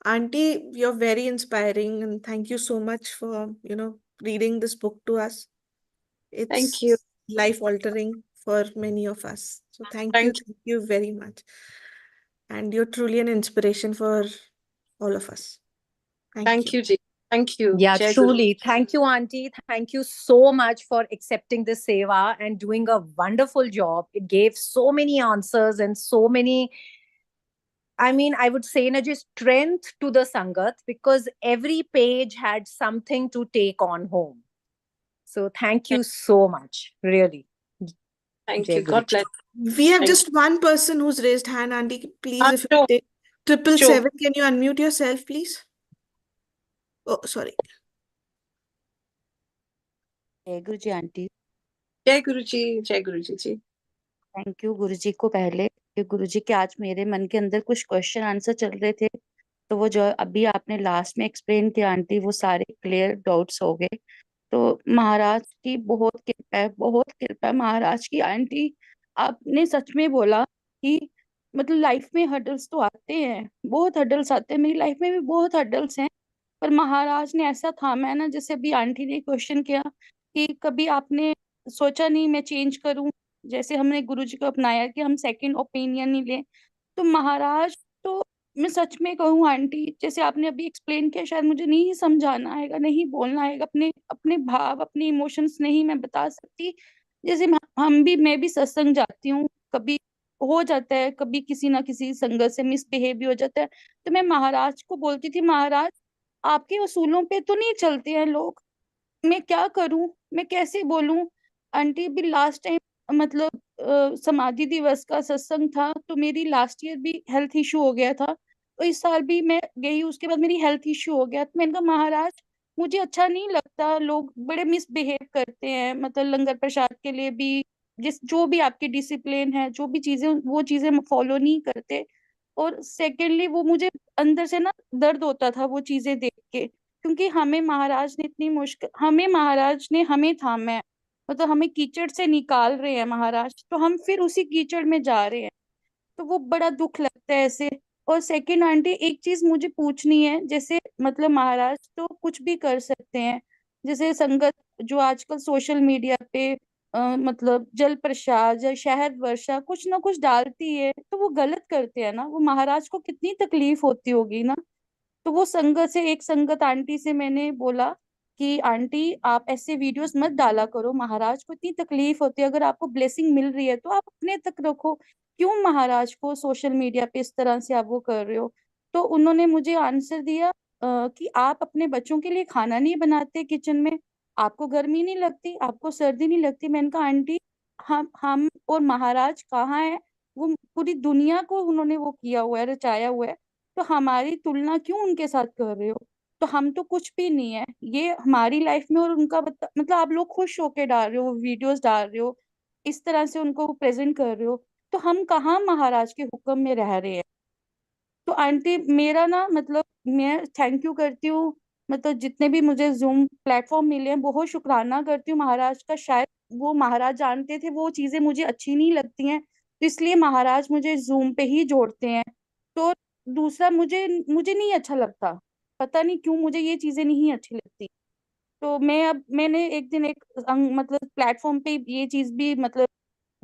Auntie, you're very inspiring. And thank you so much for, reading this book to us. Thank you. It's life altering for many of us. So thank thank you very much. And you're truly an inspiration for all of us. Thank you. you ji. Thank you. Yeah, जय गुरु. truly. Thank you, Auntie. Thank you so much for accepting this seva and doing a wonderful job. It gave so many answers and so many, I mean, I would say, just strength to the Sangat, because every page had something to take on home. So thank you so much, really. Thank Jai you. God Guruji. Bless. We have Thank just one person who's raised hand, Auntie. Please, if sure, you take triple sure. seven, can you unmute yourself, please? Oh, sorry. जय Guru ji aunty. जय गुरु जी. जय गुरु जी. Thank you गुरु जी को पहले कि गुरु जी के आज मेरे मन के अंदर कुछ क्वेश्चन आंसर चल रहे थे, तो वो जो अभी आपने लास्ट में एक्सप्लेन किया आंटी, वो सारे क्लियर डाउट्स हो गए. तो महाराज की बहुत कृपा है, बहुत कृपा है महाराज की. आंटी आपने सच में बोला कि मतलब लाइफ में हर्डल्स तो आते हैं, बहुत हर्डल्स आते हैं, मेरी लाइफ में भी बहुत हर्डल्स हैं, पर महाराज ने ऐसा थामा है ना. जैसे अभी आंटी ने क्वेश्चन किया कि कभी आपने सोचा नहीं मैं चेंज करूं, जैसे हमने गुरुजी को अपनाया कि हम सेकंड ओपिनियन नहीं ले. तो महाराज, तो मैं सच में कहूँ आंटी, जैसे आपने अभी एक्सप्लेन किया, शायद मुझे नहीं समझाना आएगा, नहीं बोलना आएगा, अपने अपने भाव अपने इमोशंस नहीं मैं बता सकती. जैसे मैं भी सत्संग जाती हूँ, कभी हो जाता है, कभी किसी ना किसी संगत से मिसबिहेव भी हो जाता है, तो मैं महाराज को बोलती थी, महाराज आपके उसूलों पे तो नहीं चलते हैं लोग, मैं क्या करूं, मैं कैसे बोलूं. आंटी भी लास्ट टाइम मतलब समाधि दिवस का सत्संग था, तो मेरी लास्ट ईयर भी हेल्थ इशू हो गया था, तो इस साल भी मैं गई, उसके बाद मेरी हेल्थ इशू हो गया, तो मैंने कहा महाराज मुझे अच्छा नहीं लगता, लोग बड़े मिसबिहेव करते हैं, मतलब लंगर प्रसाद के लिए भी, जिस जो भी आपकी डिसिप्लिन है, जो भी चीजें, वो चीजें फॉलो नहीं करते. और सेकेंडली वो मुझे अंदर से ना दर्द होता था वो चीजें देख के, क्योंकि हमें महाराज ने इतनी मुश्किल, हमें महाराज ने हमें थामा है, मतलब हमें कीचड़ से निकाल रहे हैं महाराज, तो हम फिर उसी कीचड़ में जा रहे हैं. तो वो बड़ा दुख लगता है ऐसे। और सेकंड आंटी, एक चीज मुझे पूछनी है, जैसे मतलब महाराज तो कुछ भी कर सकते हैं, जैसे संगत जो आजकल सोशल मीडिया पे मतलब जल प्रसाद या शहद वर्षा कुछ ना कुछ डालती है, तो वो गलत करते हैं ना, वो महाराज को कितनी तकलीफ होती होगी ना। तो वो संगत से, एक संगत आंटी से मैंने बोला कि आंटी आप ऐसे वीडियोस मत डाला करो, महाराज को इतनी तकलीफ होती है, अगर आपको ब्लेसिंग मिल रही है तो आप अपने तक रखो, क्यों महाराज को सोशल मीडिया पे इस तरह से आप वो कर रहे हो। तो उन्होंने मुझे आंसर दिया कि आप अपने बच्चों के लिए खाना नहीं बनाते किचन में, आपको गर्मी नहीं लगती, आपको सर्दी नहीं लगती। मैंने कहा आंटी, हम और महाराज कहाँ है, वो पूरी दुनिया को उन्होंने वो किया हुआ है, रचाया हुआ है, तो हमारी तुलना क्यों उनके साथ कर रहे हो। तो हम तो कुछ भी नहीं है, ये हमारी लाइफ में, और उनका मतलब आप लोग खुश होके डाल रहे हो, वीडियोस डाल रहे हो, इस तरह से उनको प्रेजेंट कर रहे हो, तो हम कहाँ महाराज के हुक्म में रह रहे हैं। तो आंटी मेरा ना मतलब, मैं थैंक यू करती हूँ, मतलब जितने भी मुझे जूम प्लेटफॉर्म मिले हैं, बहुत शुक्राना करती हूँ महाराज का। शायद वो महाराज जानते थे वो चीजें मुझे अच्छी नहीं लगती हैं, तो इसलिए महाराज मुझे जूम पे ही जोड़ते हैं। तो दूसरा, मुझे मुझे नहीं अच्छा लगता, पता नहीं क्यों मुझे ये चीजें नहीं अच्छी लगती। तो मैंने एक दिन एक मतलब प्लेटफॉर्म पे ये चीज भी मतलब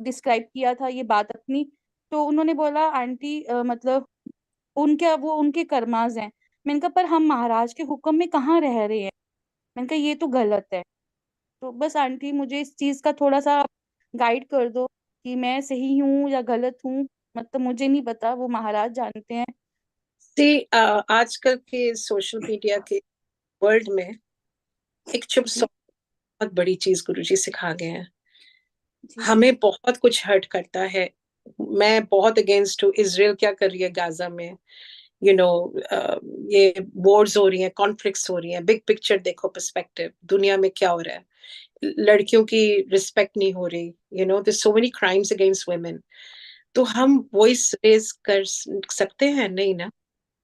डिस्क्राइब किया था, ये बात अपनी। तो उन्होंने बोला आंटी मतलब उनके वो उनके कर्माज हैं। मैंने कहा पर हम महाराज के हुक्म में कहाँ रह रहे हैं, मैंने कहा ये तो गलत है। तो बस आंटी मुझे इस चीज का थोड़ा सा गाइड कर दो कि मैं सही हूँ या गलत हूँ, मतलब मुझे नहीं पता, वो महाराज जानते हैं। सी आजकल के सोशल मीडिया के वर्ल्ड में एक चुप जी बहुत बड़ी चीज गुरुजी सिखा गए हैं। जी हमें बहुत कुछ हर्ट करता है। मैं बहुत अगेंस्ट हूँ इसराइल क्या कर रही है गाजा में, यू you नो ये वॉर्स हो रही हैं, कॉन्फ्लिक्ट्स हो रही हैं। बिग पिक्चर देखो, पर्सपेक्टिव दुनिया में क्या हो रहा है, लड़कियों की रिस्पेक्ट नहीं हो रही, you know there so many crimes against women. तो हम वॉइस रेज कर सकते हैं नहीं ना,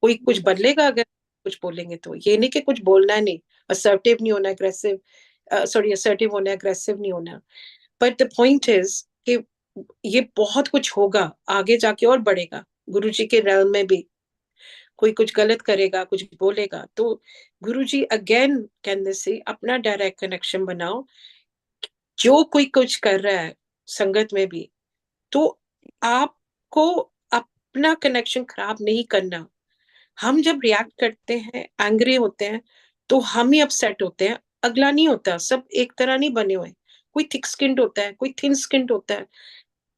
कोई कुछ बदलेगा अगर कुछ बोलेंगे तो। ये नहीं कि कुछ बोलना है नहीं, असर्टिव नहीं होना, अग्रेसिव सॉरी असर्टिव होना, अग्रेसिव नहीं होना। बट द पॉइंट इज कि ये बहुत कुछ होगा आगे जाके और बढ़ेगा। गुरुजी के realm में भी कोई कुछ गलत करेगा, कुछ बोलेगा, तो गुरुजी अगेन कहने से अपना डायरेक्ट कनेक्शन बनाओ। जो कोई कुछ कर रहा है संगत में भी, तो आपको अपना कनेक्शन खराब नहीं करना। हम जब रिएक्ट करते हैं, एंग्री होते हैं, तो हम ही अपसेट होते हैं, अगला नहीं होता। सब एक तरह नहीं बने हुए, कोई थिक स्किन्ड होता है, कोई थिन स्किन्ड होता है,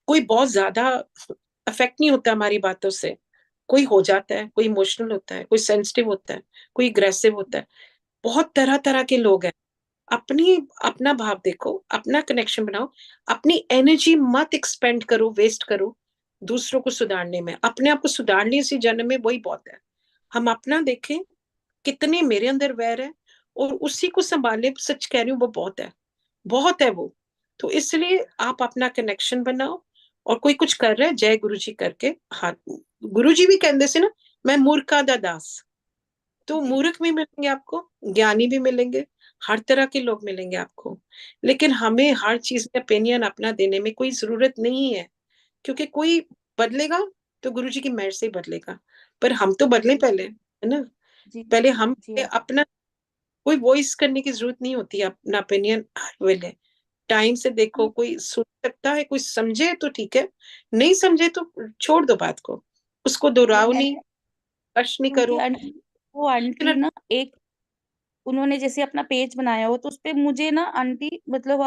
कोई बहुत ज्यादा अफेक्ट नहीं होता हमारी बातों से, कोई हो जाता है, कोई इमोशनल होता है, कोई सेंसिटिव होता है, कोई अग्रेसिव होता है। बहुत तरह तरह के लोग हैं। अपनी अपना भाव देखो, अपना कनेक्शन बनाओ, अपनी एनर्जी मत एक्सपेंड करो, वेस्ट करो दूसरों को सुधारने में। अपने आप को सुधारने इसी जन्म में वही बहुत है। हम अपना देखें कितने मेरे अंदर वैर है और उसी को संभाले, सच कह रही हूँ वो बहुत है, बहुत है वो। तो इसलिए आप अपना कनेक्शन बनाओ। और कोई कुछ कर रहा है, जय गुरु जी करके हाथ, गुरु जी भी कहते से ना, मैं मूर्खा दा दास। तो जी मूर्ख भी मिलेंगे आपको, ज्ञानी भी मिलेंगे, हर तरह के लोग मिलेंगे आपको। लेकिन हमें हर चीज में ओपिनियन अपना देने में कोई जरूरत नहीं है, क्योंकि कोई बदलेगा तो गुरु जी की मेहर से ही बदलेगा। पर हम तो बदले जी पहले, है ना। जी पहले हम जी अपना, कोई वॉइस करने की जरूरत नहीं होती है अपना ओपिनियन हर वेले। टाइम से देखो, जी कोई सुन सकता है, कोई समझे तो ठीक है, नहीं समझे तो छोड़ दो बात को, उसको जी दोहराओ नहीं, मैंने, कष्ट नहीं क्योंकि करो। आंटी, वो आंटी ना एक, उन्होंने जैसे अपना पेज बनाया हो, तो उस पे मुझे ना आंटी मतलब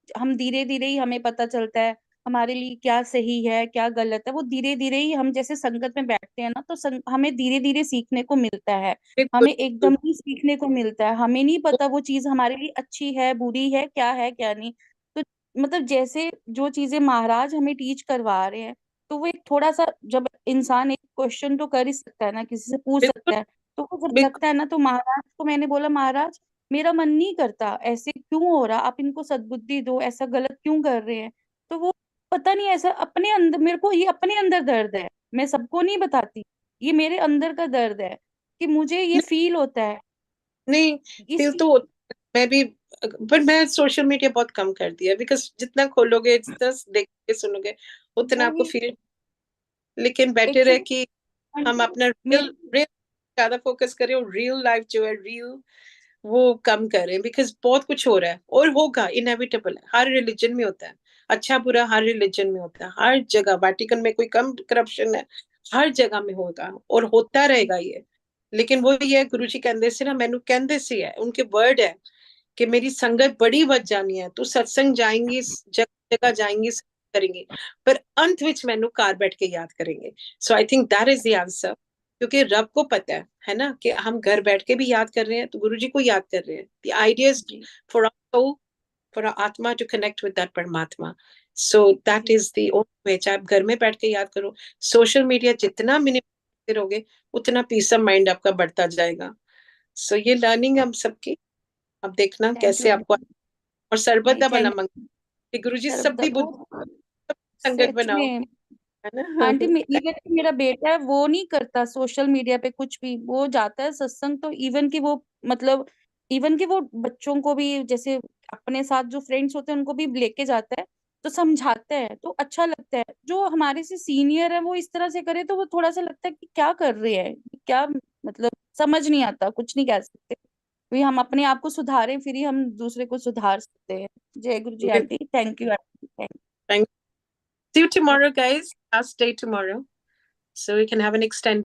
हम धीरे धीरे ही हमें पता चलता है हमारे लिए क्या सही है क्या गलत है, वो धीरे धीरे ही हम जैसे संगत में बैठते हैं ना, तो हमें धीरे धीरे सीखने को मिलता है, बिल्कुल हमें एकदम ही सीखने को मिलता है, हमें नहीं पता वो चीज हमारे लिए अच्छी है क्या नहीं। तो मतलब जैसे जो चीजें महाराज हमें टीच करवा रहे हैं, तो वो एक थोड़ा सा, जब इंसान एक क्वेश्चन तो कर ही सकता है ना, किसी से पूछ बिल्कुल सकता है, तो वो जब बिल्कुल। लगता है ना, तो महाराज को मैंने बोला महाराज मेरा मन नहीं करता, ऐसे क्यों हो रहा, आप इनको सद्बुद्धि दो, ऐसा गलत क्यों कर रहे हैं। तो वो पता नहीं, ऐसा अपने अंदर, मेरे को ये अपने अंदर दर्द है, मैं सबको नहीं बताती, ये मेरे अंदर का दर्द है कि मुझे ये नहीं, फील होता है नहीं, इस फील चीज। तो मैं भी, पर मैं सोशल मीडिया बहुत कम कर दिया, बिकॉज जितना खोलोगे, जितना देख के सुनोगे, उतना आपको वही फील। लेकिन बेटर है कि हम Actually, अपना मे रियल रियल ज्यादा फोकस करें और रियल लाइफ जो है रियल वो कम करें, बिकॉज बहुत कुछ हो रहा है और होगा, इनएविटेबल है, हर रिलीजन में होता है, अच्छा बुरा हर रिलीजन में होता है, हर जगह, वाटिकन में कोई कम करप्शन है, हर जगह में होगा और होता रहेगा ये। लेकिन वो ये गुरु जी कहते से ना, मैनू कहते से है, उनके वर्ड है कि मेरी संगत बड़ी बच जानी है, तू सत्संग जाएंगी, जगह जगह जाएंगी, करेंगे, पर अंत विच मैनू कार बैठ के याद करेंगे। So I think that is the answer, क्योंकि रब को पता है ना, कि हम घर बैठ के भी याद कर रहे हैं तो गुरु जी को याद कर रहे हैं। The idea is for our soul, for our आत्मा टू कनेक्ट विद दैट परमात्मा। So that is the only way. चाहे आप घर में बैठ के याद करो, सोशल मीडिया जितना मिनिमम करोगे उतना पीस ऑफ माइंड आपका बढ़ता जाएगा। सो ये लर्निंग हम सबकी, अब देखना थैंक कैसे यू आपको। और सरबत नहीं दा भला थैंक मंग कि गुरु जी सर सब दी बुद्धि वो संगत सच बनाओ, में है ना। आंटी इवन कि मेरा बेटा है वो नहीं करता सोशल मीडिया पे कुछ भी, वो जाता है सत्संग तो इवन कि वो मतलब इवन कि वो बच्चों को भी जैसे अपने साथ जो फ्रेंड्स होते हैं उनको भी लेके जाता है तो समझाता है तो अच्छा लगता है। जो हमारे से सीनियर है वो इस तरह से करे तो वो थोड़ा सा लगता है कि क्या कर रहे हैं, क्या मतलब समझ नहीं आता, कुछ नहीं कह सकते। भी हम अपने आप को सुधारें फिर ही हम दूसरे को सुधार सकते हैं। जय Guru ji aunty, thank you aunty, Thank See you tomorrow, guys. Last day tomorrow. So we can have an extended